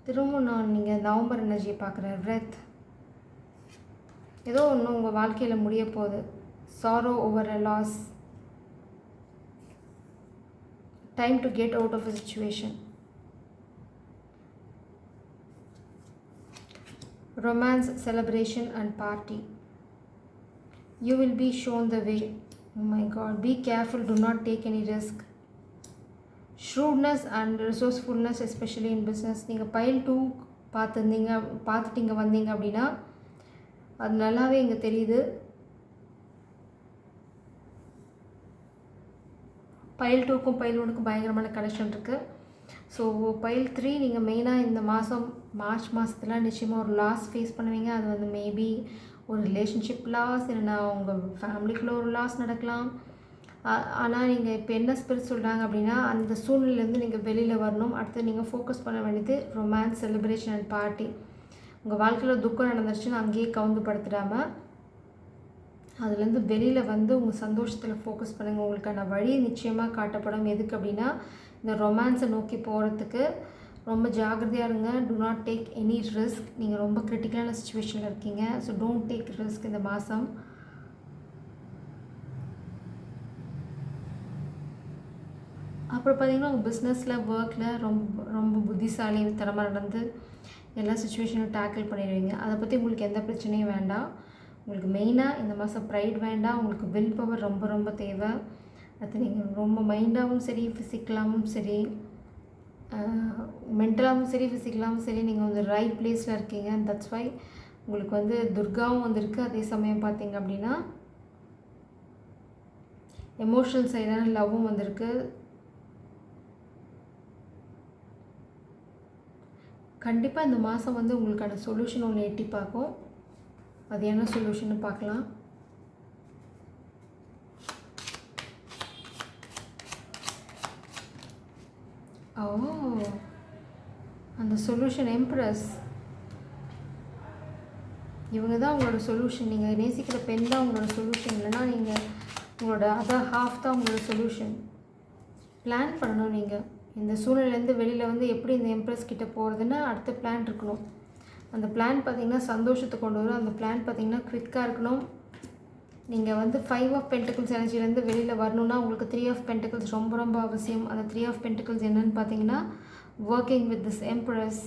திரும்ப நீங்கள் நவம்பர் எனர்ஜியை பார்க்குறேன். ரெத் ஏதோ ஒன்று உங்கள் வாழ்க்கையில் முடிய போகுது. Sorrow over a loss. Time to get out of a situation. Romance, celebration and party. You will be shown the way. Oh my God, be careful, do not take any risk. Shrewdness and resourcefulness, especially in business. நீங்கள் pile 2 பார்த்துட்டீங்க வந்தீங்க அப்படின்னா அது நல்லாவே இங்கே தெரியுது. pile 2க்கும் pile 1க்கும் பயங்கரமான கனெக்ஷன் இருக்குது. ஸோ pile 3 நீங்கள் மெயினாக இந்த மாதம் மார்ச் மாதத்தில் நிச்சயமாக ஒரு லாஸ் ஃபேஸ் பண்ணுவீங்க. அது வந்து மேபி ஒரு ரிலேஷன்ஷிப் லாஸ், இல்லைனா உங்கள் ஃபேமிலிக்குள்ளே ஒரு லாஸ் நடக்கலாம். ஆனால் நீங்கள் இப்போ என்ன ஸ்பிரிட் சொல்கிறாங்க அப்படின்னா, அந்த சூழ்நிலையிலேருந்து நீங்கள் வெளியில் வரணும். அடுத்து நீங்கள் ஃபோக்கஸ் பண்ண வேண்டியது ரொமான்ஸ், செலிப்ரேஷன் அண்ட் பார்ட்டி. உங்கள் வாழ்க்கையில் துக்கம் நடந்துருச்சுன்னு அங்கேயே கவுந்துப்படுத்திடாமல் அதுலேருந்து வெளியில் வந்து உங்கள் சந்தோஷத்தில் ஃபோக்கஸ் பண்ணுங்கள். உங்களுக்கான வழி நிச்சயமாக காட்டப்படும். எதுக்கு அப்படின்னா, இந்த ரொமான்ஸை நோக்கி போகிறதுக்கு ரொம்ப ஜாகிரதையாக இருங்க. To not take any risk. நீங்கள் ரொம்ப கிரிட்டிக்கலான சுச்சுவேஷனில் இருக்கீங்க. ஸோ டோன்ட் டேக் ரிஸ்க் இந்த மாதம். அப்புறம் பார்த்திங்கன்னா உங்கள் பிஸ்னஸில், ஒர்க்கில் ரொம்ப ரொம்ப புத்திசாலித்தனமாக நடந்து எல்லா சுச்சுவேஷனும் டேக்கிள் பண்ணிடுவீங்க. அதை பற்றி உங்களுக்கு எந்த பிரச்சனையும் வேண்டாம். உங்களுக்கு மெயினாக இந்த மாதம் ப்ரைட் வேண்டாம். உங்களுக்கு வில் பவர் ரொம்ப ரொம்ப தேவை. அது நீங்கள் ரொம்ப மைண்டாகவும் சரி, ஃபிசிக்கலாகவும் சரி, மென்டலாகவும் சரி, ஃபிசிக்கலாகவும் சரி, நீங்கள் வந்து ரைட் பிளேஸில் இருக்கீங்க. தட்ஸ் வை உங்களுக்கு வந்து துர்காவும் வந்திருக்கு. அதே சமயம் பார்த்தீங்க அப்படின்னா எமோஷனல் சைடான லவ்வும் வந்திருக்கு. கண்டிப்பாக இந்த மாதம் வந்து உங்களுக்கான சொல்யூஷன் ஒன்று எட்டி பார்க்கும். அது என்ன சொல்யூஷன்னு பார்க்கலாம். ஓ, அந்த சொல்யூஷன் எம்ப்ரஸ். இவங்க தான் உங்களோட சொல்யூஷன். நீங்கள் நேசிக்கிற பெண் தான் உங்களோட சொல்யூஷன். இல்லைனா நீங்கள் உங்களோட அதர் ஹாஃப் தான் உங்களோட சொல்யூஷன். பிளான் பண்ணணும். நீங்கள் இந்த சூழ்நிலேருந்து வெளியில் வந்து எப்படி இந்த எம்ப்ரஸ் கிட்டே போகிறதுன்னு அடுத்த பிளான் இருக்கணும். அந்த பிளான் பார்த்திங்கன்னா சந்தோஷத்தை கொண்டு வரும். அந்த பிளான் பார்த்திங்கன்னா குவிக்காக இருக்கணும். நீங்கள் வந்து 5 ஆஃப் பென்டிகிள்ஸ் எனர்ஜிலேருந்து வெளியில் வரணுன்னா உங்களுக்கு 3 ஆஃப் பென்டிகிள்ஸ் ரொம்ப ரொம்ப அவசியம். அந்த 3 ஆஃப் பென்டிகிள்ஸ் என்னென்னு பார்த்தீங்கன்னா ஒர்க்கிங் வித் திஸ் எம்ப்ரஸ்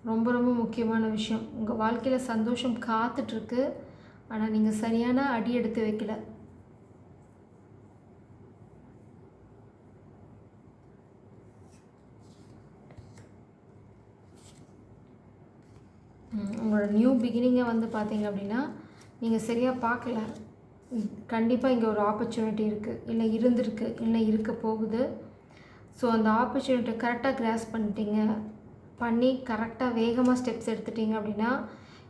ரொம்ப ரொம்ப முக்கியமான விஷயம். உங்கள் வாழ்க்கையில் சந்தோஷம் காத்துட்ருக்கு. ஆனால் நீங்கள் சரியான அடி எடுத்து வைக்கல. உங்களோட நியூ பிகினிங்கை வந்து பார்த்தீங்க அப்படின்னா நீங்கள் சரியாக பார்க்கல. கண்டிப்பாக இங்கே ஒரு ஆப்பர்ச்சுனிட்டி இருக்குது, இல்லை இருந்திருக்கு, இல்லை இருக்க போகுது. ஸோ அந்த ஆப்பர்ச்சுனிட்டியை கரெக்டாக கிராஸ் பண்ணி கரெக்டாக வேகமாக ஸ்டெப்ஸ் எடுத்துட்டீங்க அப்படின்னா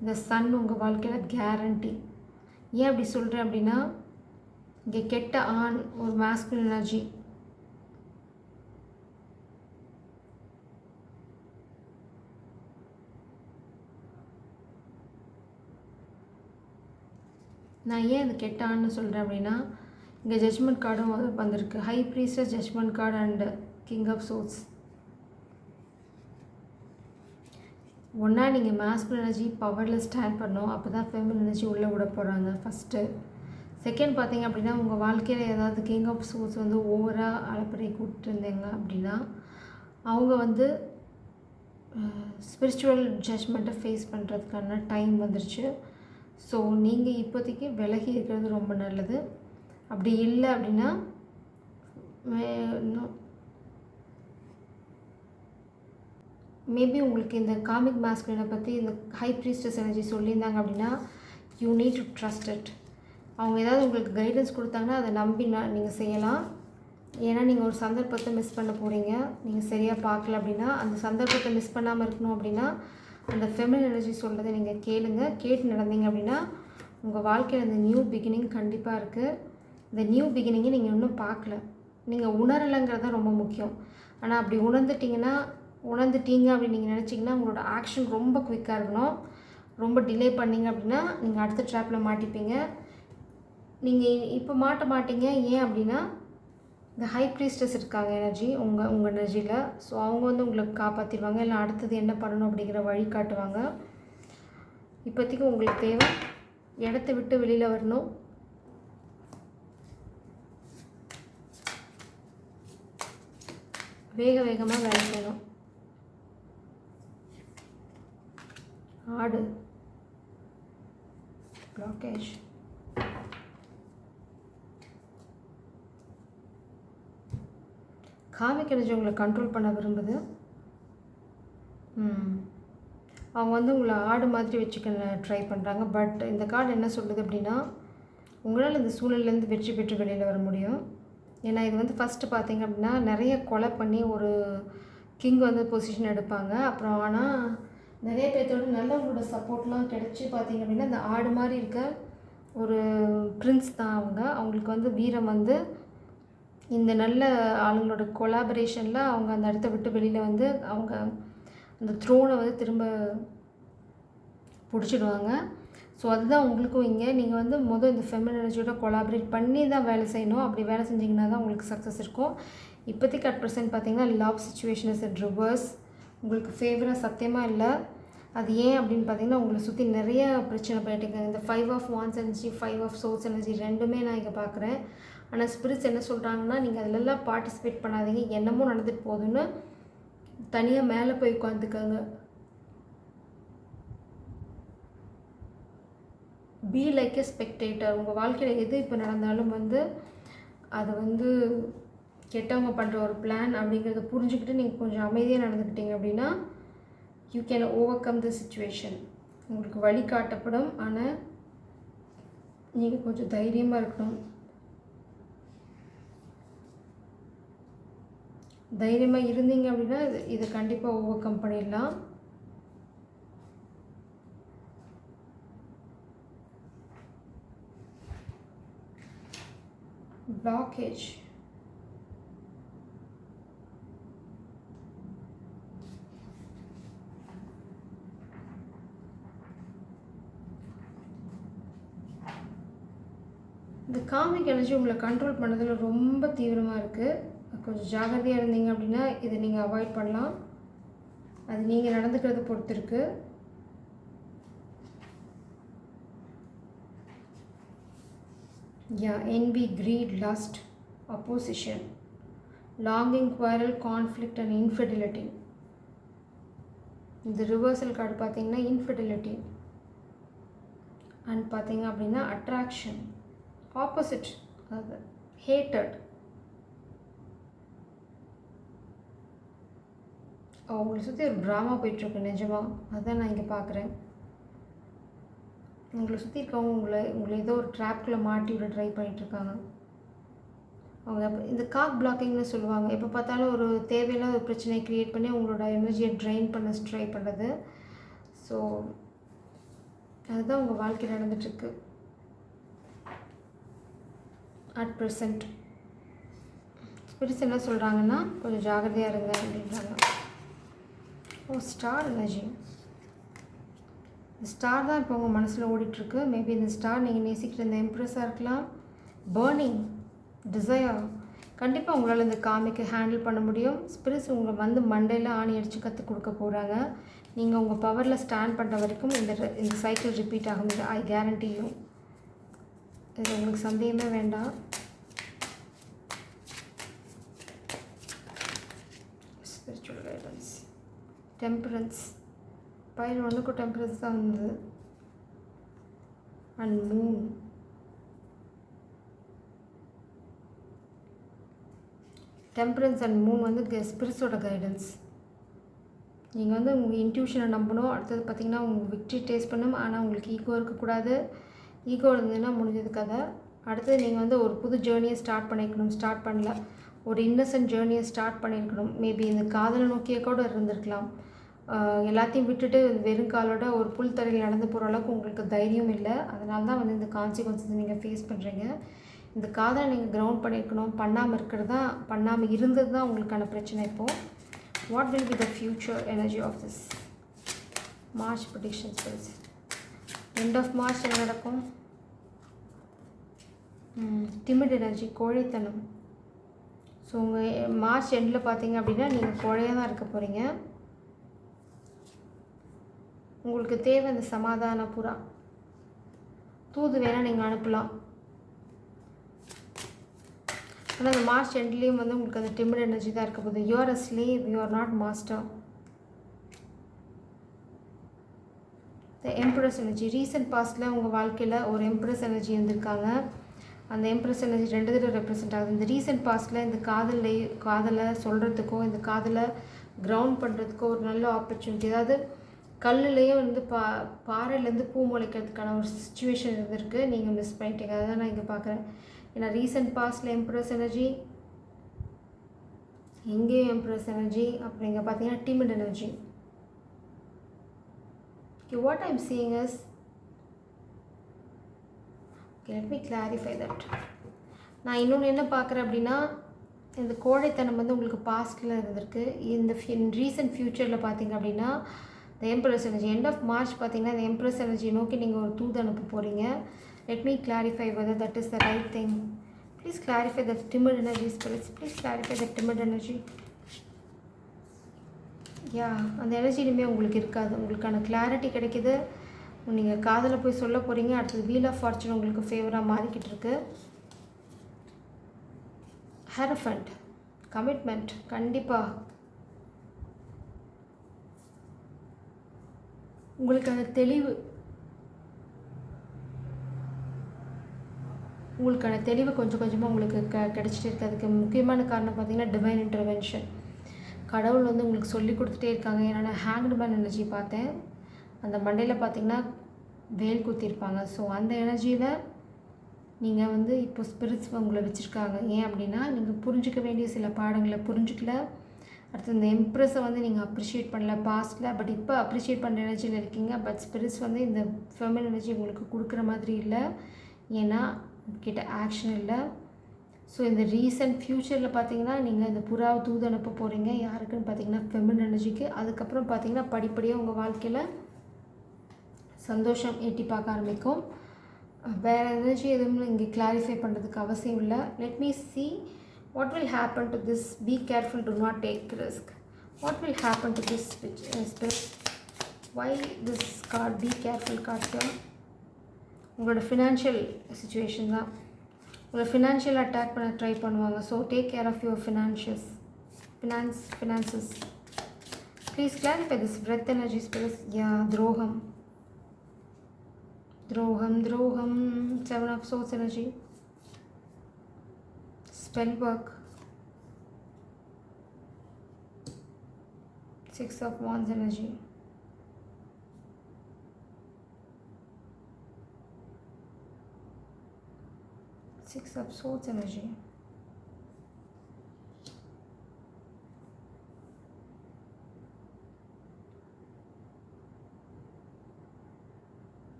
இந்த சன் உங்கள் வாழ்க்கையில் கேரண்டி. ஏன் அப்படி சொல்கிறேன் அப்படின்னா, இங்கே கெட்ட ஆண் ஒரு மாஸ்குலின் எனர்ஜி, நான் ஏன் அது கெட்ட ஆண்னு சொல்கிறேன் அப்படின்னா, இங்கே ஜட்ஜ்மெண்ட் கார்டும் வந்திருக்கு. High priestess, judgment card and king of swords. ஒன்றா நீங்கள் மாஸ்குலின் எனர்ஜி பவரில் ஸ்டாண்ட் பண்ணணும், அப்போ தான் ஃபெமினின் எனர்ஜி உள்ளே விட போகிறாங்க ஃபஸ்ட்டு. செகண்ட் பார்த்தீங்க அப்படின்னா, உங்கள் வாழ்க்கையில் ஏதாவது கிங் ஆஃப் சோர்ஸ் வந்து ஓவராக அலப்பறை கூப்பிட்டுருந்தீங்க அப்படின்னா, அவங்க வந்து ஸ்பிரிச்சுவல் ஜட்ஜ்மெண்ட்டை ஃபேஸ் பண்ணுறதுக்கான டைம் வந்துருச்சு. ஸோ நீங்கள் இப்போதைக்கு விலகி இருக்கிறது ரொம்ப நல்லது. அப்படி இல்லை அப்படின்னா மேபி உங்களுக்கு இந்த காமிக் மாஸ்குலினை பற்றி இந்த ஹை ப்ரீஸ்டஸ் எனர்ஜி சொல்லியிருந்தாங்க அப்படின்னா, you need to trust it. அவங்க ஏதாவது உங்களுக்கு கைடன்ஸ் கொடுத்தாங்கன்னா அதை நம்பி நீங்கள் செய்யலாம். ஏன்னா நீங்கள் ஒரு சந்தர்ப்பத்தை மிஸ் பண்ண போகிறீங்க, நீங்கள் சரியாக பார்க்கல அப்படின்னா. அந்த சந்தர்ப்பத்தை மிஸ் பண்ணாமல் இருக்கணும் அப்படின்னா அந்த ஃபெமினின் எனர்ஜி சொல்கிறத நீங்கள் கேட்டு நடந்தீங்க அப்படின்னா உங்கள் வாழ்க்கையில் அந்த நியூ பிகினிங் கண்டிப்பாக இருக்குது. இந்த நியூ பிகினிங்கை நீங்கள் இன்னும் பார்க்கல, நீங்கள் உணரலைங்கிறது தான் ரொம்ப முக்கியம். ஆனால் அப்படி உணர்ந்துட்டீங்க அப்படின்னு நீங்கள் நினச்சிங்கன்னா உங்களோட ஆக்ஷன் ரொம்ப குயிக்காக இருக்கணும். ரொம்ப டிலே பண்ணிங்க அப்படின்னா நீங்கள் அடுத்த ட்ராப்பில் மாட்டிப்பீங்க. நீங்கள் இப்போ மாட்ட மாட்டீங்க. ஏன் அப்படின்னா இந்த ஹை ப்ரீஸ்டஸ் இருக்காங்க எனர்ஜி உங்கள் எனர்ஜியில். ஸோ அவங்க வந்து உங்களுக்கு காப்பாற்றிடுவாங்க, இல்லை அடுத்தது என்ன பண்ணணும் அப்படிங்கிற வழி காட்டுவாங்க. இப்போதைக்கு உங்களுக்கு தேவை இடத்த விட்டு வெளியில் வரணும். வேகமாக வேலை செய்யணும். ஆடு பிளாக்கேஜ். காமிக் எனர்ஜி உங்களை கண்ட்ரோல் பண்ண விரும்புது. அவங்க வந்து உங்களை ஆடு மாதிரி வச்சுக்க ட்ரை பண்ணுறாங்க. பட் இந்த கார்டு என்ன சொல்லுது அப்படின்னா, உங்களால் இந்த சூழல்லேருந்து வெற்றி பெற்று வெளியில் வர முடியும். ஏன்னா இது வந்து ஃபஸ்ட்டு பார்த்தீங்க அப்படின்னா நிறைய கொலை பண்ணி ஒரு கிங் வந்து பொசிஷன் எடுப்பாங்க. அப்புறம் ஆனால் நிறைய பேர்த்தோட நல்லவங்களோட சப்போர்ட்லாம் கிடச்சி பார்த்தீங்க அப்படின்னா இந்த ஆடு மாதிரி இருக்க ஒரு பிரின்ஸ் தான் அவங்களுக்கு வந்து வீரம் வந்து இந்த நல்ல ஆளுங்களோட கொலாபரேஷனில் அவங்க அந்த இடத்த விட்டு வெளியில் வந்து அவங்க அந்த த்ரோனை வந்து திரும்ப பிடிச்சிடுவாங்க. ஸோ அதுதான் உங்களுக்கும் இங்கே நீங்கள் வந்து இந்த ஃபெமினின் எனர்ஜியோட கொலாபரேட் பண்ணி தான் வேலை செய்யணும். அப்படி வேலை செஞ்சிங்கன்னா தான் உங்களுக்கு சக்ஸஸ் இருக்கும். இப்போதைக்கு அட் ப்ரெசென்ட் பார்த்தீங்கன்னா love situation is at reverse. உங்களுக்கு ஃபேவராக சத்தியமாக இல்லை. அது ஏன் அப்படின்னு பார்த்தீங்கன்னா உங்களை சுற்றி நிறைய பிரச்சனை போயிட்டுருக்காங்க. இந்த 5 of wands energy, 5 of swords energy ரெண்டுமே நான் இங்கே பார்க்குறேன். ஆனால் ஸ்பிரிட்ஸ் என்ன சொல்கிறாங்கன்னா, நீங்கள் அதிலெல்லாம் பார்ட்டிசிபேட் பண்ணாதீங்க, என்னமோ நடந்துட்டு போகுதுன்னு தனியாக மேலே போய் உட்காந்துக்காங்க. Be like a spectator. உங்கள் வாழ்க்கையில் எது இப்போ நடந்தாலும் வந்து அதை வந்து கெட்டவங்க பண்ணுற ஒரு பிளான் அப்படிங்கிறத புரிஞ்சுக்கிட்டு நீங்கள் கொஞ்சம் அமைதியாக நடந்துக்கிட்டீங்க அப்படின்னா you can over come the situation. உங்களுக்கு வழி காட்டப்படும். ஆனால் நீங்கள் கொஞ்சம் தைரியமாக இருக்கணும். தைரியமாக இருந்தீங்க அப்படின்னா இதை கண்டிப்பாக ஓவர் கம் பண்ணிடலாம். பிளாக்கேஜ். இந்த காமிக் எனர்ஜி உங்களை கண்ட்ரோல் பண்ணதில் ரொம்ப தீவிரமாக இருக்குது. கொஞ்சம் ஜாகிரதையாக இருந்தீங்க அப்படின்னா இதை நீங்கள் அவாய்ட் பண்ணலாம். அது நீங்கள் நடந்துக்கிறத பொறுத்து இருக்குது. envy, greed, lust, opposition, longing, quarrel, conflict and infidelity. இந்த ரிவர்சல் கார்டு பார்த்தீங்கன்னா இன்ஃபிடெலிட்டி அண்ட் பார்த்தீங்க அப்படின்னா அட்ராக்ஷன், ஆப்போசிட் அது ஹேட்டட். அவங்களை சுற்றி ஒரு ட்ராமா போயிட்டுருக்கு நிஜமாக. அதுதான் நான் இங்கே பார்க்குறேன். உங்களை சுற்றி இருக்கவங்க உங்களை ஏதோ ஒரு ட்ராப்குள்ளே மாட்டி விட ட்ரை பண்ணிகிட்ருக்காங்க. அவங்க இந்த காக் பிளாக்கிங்னு சொல்லுவாங்க. எப்போ பார்த்தாலும் ஒரு தேவையில்லாத ஒரு பிரச்சனையை க்ரியேட் பண்ணி உங்களோட எனர்ஜியை ட்ரைன் பண்ண ட்ரை பண்ணுறது. ஸோ அதுதான் உங்கள் வாழ்க்கை நடந்துகிட்ருக்கு அட் ப்ரெசண்ட். ஸ்பிரிட்ஸ் என்ன சொல்கிறாங்கன்னா கொஞ்சம் ஜாகிரதையாக இருங்க அப்படின்றாங்க. Star energy. இந்த ஸ்டார் தான் இப்போ உங்கள் மனசில் ஓடிட்டுருக்கு. மேபி இந்த ஸ்டார் நீங்கள் நேசிக்கிற இந்த எம்ப்ரெஸ்ஸாக இருக்கலாம். Burning desire. கண்டிப்பாக உங்களால் இந்த காமிக்கை ஹேண்டில் பண்ண முடியும். ஸ்பிரிட்ஸ் உங்களை வந்து மண்டையில் ஆணி அடித்து கற்றுக் கொடுக்க போகிறாங்க. நீங்கள் உங்கள் பவரில் ஸ்டாண்ட் பண்ணுற வரைக்கும் இந்த சைக்கிள் ரிப்பீட் ஆகும். இது ஐ கேரண்டி யூ. இது உங்களுக்கு சந்தேகமே வேண்டாம். Spiritual guidance. டெம்பரன்ஸ். பைல் ஒன்றுக்கும் டெம்பரன்ஸ் தான் வந்தது. And Moon. Temperance and Moon வந்து ஸ்பிரிட்ஸோட கைடன்ஸ். நீங்கள் வந்து உங்கள் இன்ட்யூஷனை நம்பணும். அடுத்தது பார்த்திங்கன்னா உங்கள் விக்ட்ரி டேஸ்ட் பண்ணணும். ஆனால் உங்களுக்கு ஈகோ இருக்கக்கூடாது. ஈகோ இருந்ததுன்னா முடிஞ்சது கதை. அடுத்தது நீங்கள் வந்து ஒரு புது ஜேர்னியை ஸ்டார்ட் பண்ணல. ஒரு இன்னசென்ட் ஜேர்னியை ஸ்டார்ட் பண்ணியிருக்கணும். மேபி இந்த காதலை நோக்கிய கூட இருந்திருக்கலாம். எல்லாத்தையும் விட்டுட்டு வெறும் காலோட ஒரு புல் தரையில் நடந்து போகிற அளவுக்கு உங்களுக்கு தைரியம் இல்லை. அதனால தான் வந்து இந்த கான்சிக்வன்சஸ் நீங்கள் ஃபேஸ் பண்ணுறீங்க. இந்த காதலை நீங்கள் கிரவுண்ட் பண்ணியிருக்கணும். பண்ணாமல் இருந்தது தான் உங்களுக்கான பிரச்சனை. இப்போது what will be the future energy of this March predictions spirits? End of March என்ன நடக்கும்? டிமிட் எனர்ஜி, கோழைத்தனம். ஸோ உங்கள் மார்ச் எண்டில் பார்த்தீங்க அப்படின்னா நீங்கள் கோழையாக தான் இருக்க போகிறீங்க. உங்களுக்கு தேவை இந்த சமாதான புறா. தூது வேணால் நீங்கள் அனுப்பலாம். ஆனால் இந்த மார்ச் எண்ட்லேயும் வந்து உங்களுக்கு அந்த டிமிட் எனர்ஜி தான் இருக்க போகுது. You are a slave, you are not master. The empress energy. Recent பாஸ்டில் உங்கள் வாழ்க்கையில் ஒரு எம்ப்ரஸ் எனர்ஜி இருந்திருக்காங்க. அந்த எம்ப்ரஸ் எனர்ஜி 2 தடவை ரெப்ரசென்ட் ஆகுது. இந்த ரீசெண்ட் பாஸ்டில் இந்த காதலை சொல்கிறதுக்கோ இந்த காதலை கிரவுண்ட் பண்ணுறதுக்கோ ஒரு நல்ல ஆப்பர்ச்சுனிட்டி. அதாவது கல்லுலேயே வந்து பாறையிலேருந்து பூ முளைக்கிறதுக்கான ஒரு சிச்சுவேஷன் இருந்திருக்கு. நீங்கள் மிஸ் பண்ணிட்டீங்க. அதான் நான் இங்கே பார்க்குறேன். ஏன்னா ரீசெண்ட் பாஸ்டில் எம்ப்ரஸ் எனர்ஜி, எங்கேயும் எம்ப்ரஸ் எனர்ஜி. அப்புறம் இங்கே பார்த்தீங்கன்னா timid energy. Okay, what I'm seeing is, okay, let me clarify that. நான் இன்னொன்று என்ன பார்க்குறேன் அப்படின்னா, இந்த கோழைத்தனம் வந்து உங்களுக்கு பாஸ்டில் இருந்திருக்கு. இந்த ரீசெண்ட் ஃப்யூச்சரில் பார்த்தீங்க அப்படின்னா இந்த empress energy end of March பார்த்தீங்கன்னா இந்த எம்ப்ரஸ் எனர்ஜி நோக்கி நீங்கள் ஒரு தூது அனுப்ப போகிறீங்க. Let me clarify whether that is the right thing. Please clarify the timid energy spirits. Please clarify the timid energy. அந்த எனர்ஜி இனிமேல் உங்களுக்கு இருக்காது. உங்களுக்கான கிளாரிட்டி கிடைக்கிது. நீங்கள் காதலை போய் சொல்ல போகிறீங்க. அடுத்தது வீல் ஆஃப் ஃபார்ச்சூன் உங்களுக்கு ஃபேவராக மாறிக்கிட்டு இருக்கு. ஹெரஃபண்ட், கமிட்மெண்ட். கண்டிப்பாக உங்களுக்கான தெளிவு கொஞ்சம் கொஞ்சமாக உங்களுக்கு கிடச்சிட்டே இருக்குது. அதுக்கு முக்கியமான காரணம் பார்த்திங்கன்னா டிவைன் இன்டர்வென்ஷன். கடவுள் வந்து உங்களுக்கு சொல்லி கொடுத்துட்டே இருக்காங்க. ஏன்னா நான் ஹேங்க்டு மேன் எனர்ஜி பார்த்தேன். அந்த மண்டையில் பார்த்திங்கன்னா வேல் குத்திருப்பாங்க. ஸோ அந்த எனர்ஜியில் நீங்கள் வந்து இப்போ ஸ்பிரிட்ஸ் உங்களை வச்சுருக்காங்க. ஏன் அப்படின்னா நீங்கள் புரிஞ்சிக்க வேண்டிய சில பாடங்களை புரிஞ்சிக்கல. அடுத்து இந்த எம்ப்ரெஸ்ஸை வந்து நீங்கள் அப்ரிஷியேட் பண்ணல பாஸ்ட்டில். பட் இப்போ அப்ரிஷியேட் பண்ணுற எனர்ஜியில் இருக்கீங்க. பட் ஸ்பிரிட்ஸ் வந்து இந்த ஃபெமின் எனர்ஜி உங்களுக்கு கொடுக்குற மாதிரி இல்லை. ஏன்னா கிட்ட ஆக்ஷன் இல்லை. ஸோ இந்த ரீசெண்ட் ஃப்யூச்சரில் பார்த்தீங்கன்னா நீங்கள் இந்த புறாவை தூது அனுப்ப போகிறீங்க. யாருக்குன்னு பார்த்தீங்கன்னா ஃபெமின் எனர்ஜிக்கு. அதுக்கப்புறம் பார்த்தீங்கன்னா படிப்படியாக உங்கள் வாழ்க்கையில் சந்தோஷம் எட்டி பார்க்க ஆரம்பிக்கும். வேறு எனர்ஜி எதுவும் இங்கே கிளாரிஃபை பண்ணுறதுக்கு அவசியம் இல்லை. Let me see what will happen to this. Be careful, do not take risk. What will happen to this spirit? Why this card? Be careful card here. உங்களோட ஃபினான்ஷியல் சிச்சுவேஷன் தான். உங்களை ஃபினான்ஷியல் அட்டாக் பண்ண ட்ரை பண்ணுவாங்க. So take care of your finances. Please clarify this breath energy spirits. துரோகம். 7 of swords energy. Spell work. 6 of wands energy. 6 of Swords energy.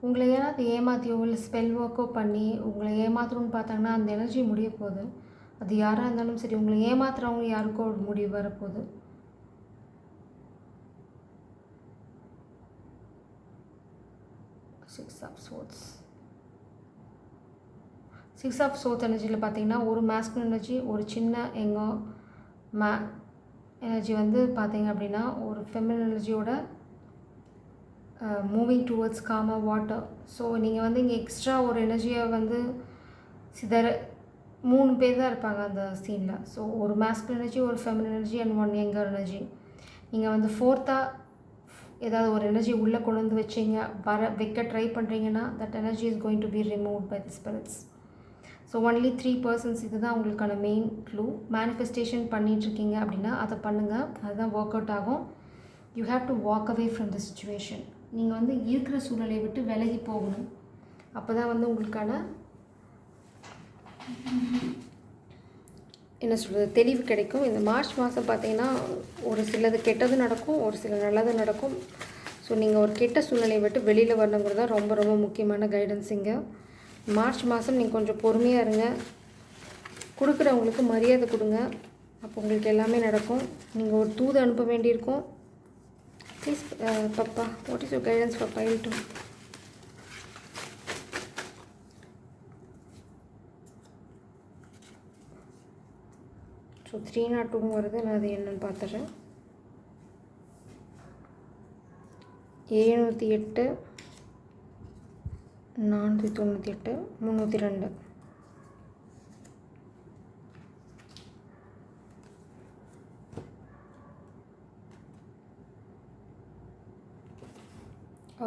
உங்களை யாராவது ஏமாற்றியோ இல்லை ஸ்பெல் ஒர்க்கோ பண்ணி உங்களை ஏமாற்றணும்னு பார்த்தாங்கன்னா அந்த எனர்ஜி முடிய போகுது. அது யாராக இருந்தாலும் சரி, உங்களை ஏமாத்துறவங்க யாருக்கோ ஒரு முடிவு வரப்போகுது. சிக்ஸ் ஆஃப் சோர்ட்ஸ் எனர்ஜியில் பார்த்தீங்கன்னா ஒரு மாஸ்குலின் எனர்ஜி, ஒரு சின்ன எங்கோ எனர்ஜி வந்து பார்த்தீங்க அப்படின்னா ஒரு ஃபெமினின் எனர்ஜியோட moving towards calmer water. So நீங்கள் வந்து இங்கே எக்ஸ்ட்ரா ஒரு எனர்ஜியை வந்து 3 பேர் தான் இருப்பாங்க அந்த சீனில். ஸோ ஒரு மாஸ்குலின் எனர்ஜி, ஒரு feminine energy and one younger energy. நீங்கள் வந்து ஃபோர்த்தாக ஏதாவது ஒரு எனர்ஜி உள்ளே கொண்டு வந்து வைக்க ட்ரை பண்ணுறீங்கன்னா that energy is going to be remove by the spirits. So only 3 persons. இதுதான் உங்களுக்கான மெயின் க்ளூ. மேனிஃபெஸ்டேஷன் பண்ணிகிட்ருக்கீங்க அப்படின்னா அதை பண்ணுங்கள், அதுதான் ஒர்க் அவுட் ஆகும். You have to walk away from the situation. நீங்கள் வந்து இருக்கிற சூழ்நிலையை விட்டு விலகி போகணும். அப்போ தான் வந்து உங்களுக்கான என்ன சொல்கிறது தெளிவு கிடைக்கும். இந்த மார்ச் மாதம் பார்த்தீங்கன்னா ஒரு சிலது கெட்டது நடக்கும், ஒரு சில நல்லது நடக்கும். ஸோ நீங்கள் ஒரு கெட்ட சூழ்நிலையை விட்டு வெளியில் வரணுங்கிறது தான் ரொம்ப ரொம்ப முக்கியமான கைடன்ஸ் இங்கே. மார்ச் மாதம் நீங்கள் கொஞ்சம் பொறுமையாக இருங்க, கொடுக்குறவங்களுக்கு மரியாதை கொடுங்க, அப்போ உங்களுக்கு எல்லாமே நடக்கும். நீங்கள் ஒரு தூது அனுப்ப வேண்டியிருக்கும். Please Papa, what is your guidance for pile 2? So 302 வருது. நான் அது என்னன்னு பார்த்துட்றேன். 708, 498, 302.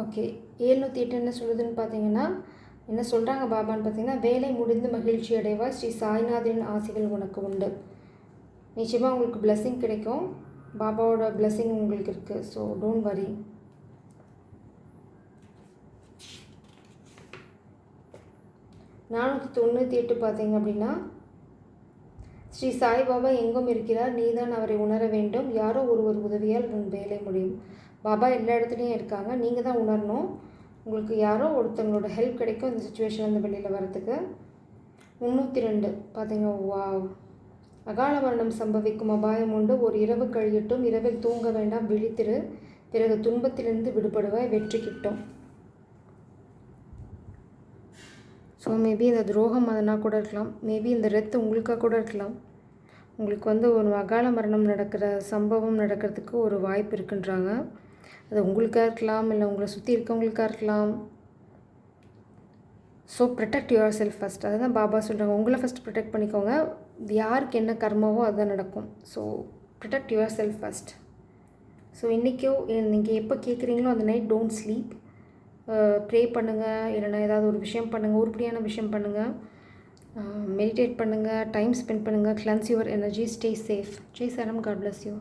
ஓகே, 708 என்ன சொல்லுதுன்னு பார்த்தீங்கன்னா, என்ன சொல்கிறாங்க பாபான்னு பார்த்தீங்கன்னா, வேலை முடிந்து மகிழ்ச்சி அடைவாய், ஸ்ரீ சாய்நாதரின் ஆசைகள் உனக்கு உண்டு. நிச்சயமாக உங்களுக்கு பிளெஸ்ஸிங் கிடைக்கும். பாபாவோட பிளெஸ்ஸிங் உங்களுக்கு இருக்குது. So don't worry. நானூற்றி 98 பார்த்தீங்க அப்படின்னா, ஸ்ரீ சாய்பாபா எங்கும் இருக்கிறார், நீதான் அவரை உணர வேண்டும், யாரோ ஒருவர் உதவியால் உன் வேலை முடியும். பாபா எல்லா இடத்துலையும் இருக்காங்க, நீங்கள் தான் உணரணும். உங்களுக்கு யாரோ ஒருத்தவங்களோட ஹெல்ப் கிடைக்கும் இந்த சுச்சுவேஷன்லேருந்து வெளியில் வரத்துக்கு. 302 பார்த்தீங்க, வாவ். அகால மரணம் சம்பவிக்கும் அபாயம் உண்டு, ஒரு இரவு கழியட்டும், இரவில் தூங்க வேண்டாம், விழித்திரு, பிறகு துன்பத்திலிருந்து விடுபடுவாய், வெற்றி கிட்டும். ஸோ மேபி இந்த துரோகம் அதனால் கூட இருக்கலாம், மேபி இந்த ரெத்து உங்களுக்காக கூட இருக்கலாம். உங்களுக்கு வந்து ஒரு அகால மரணம் நடக்கிற சம்பவம் நடக்கிறதுக்கு ஒரு வாய்ப்பு இருக்குன்றாங்க. அது உங்களுக்காக இருக்கலாம், இல்லை உங்களை சுற்றி இருக்கவங்களுக்காக இருக்கலாம். So protect yourself first. அதுதான் பாபா சொல்கிறாங்க, உங்களை ஃபஸ்ட் ப்ரொடெக்ட் பண்ணிக்கோங்க. யாருக்கு என்ன கர்மாவோ அதுதான் நடக்கும். So protect yourself first. So இன்றைக்கோ நீங்கள் எப்போ கேட்குறீங்களோ அந்த நைட் டோன்ட் ஸ்லீப், ப்ரே பண்ணுங்கள், இல்லைனா ஏதாவது ஒரு விஷயம் பண்ணுங்கள், உருப்படியான விஷயம் பண்ணுங்கள், மெடிடேட் பண்ணுங்கள், டைம் ஸ்பெண்ட் பண்ணுங்கள், cleanse your energy, stay safe. Jai சாரம், காட் பிளஸ் யூ.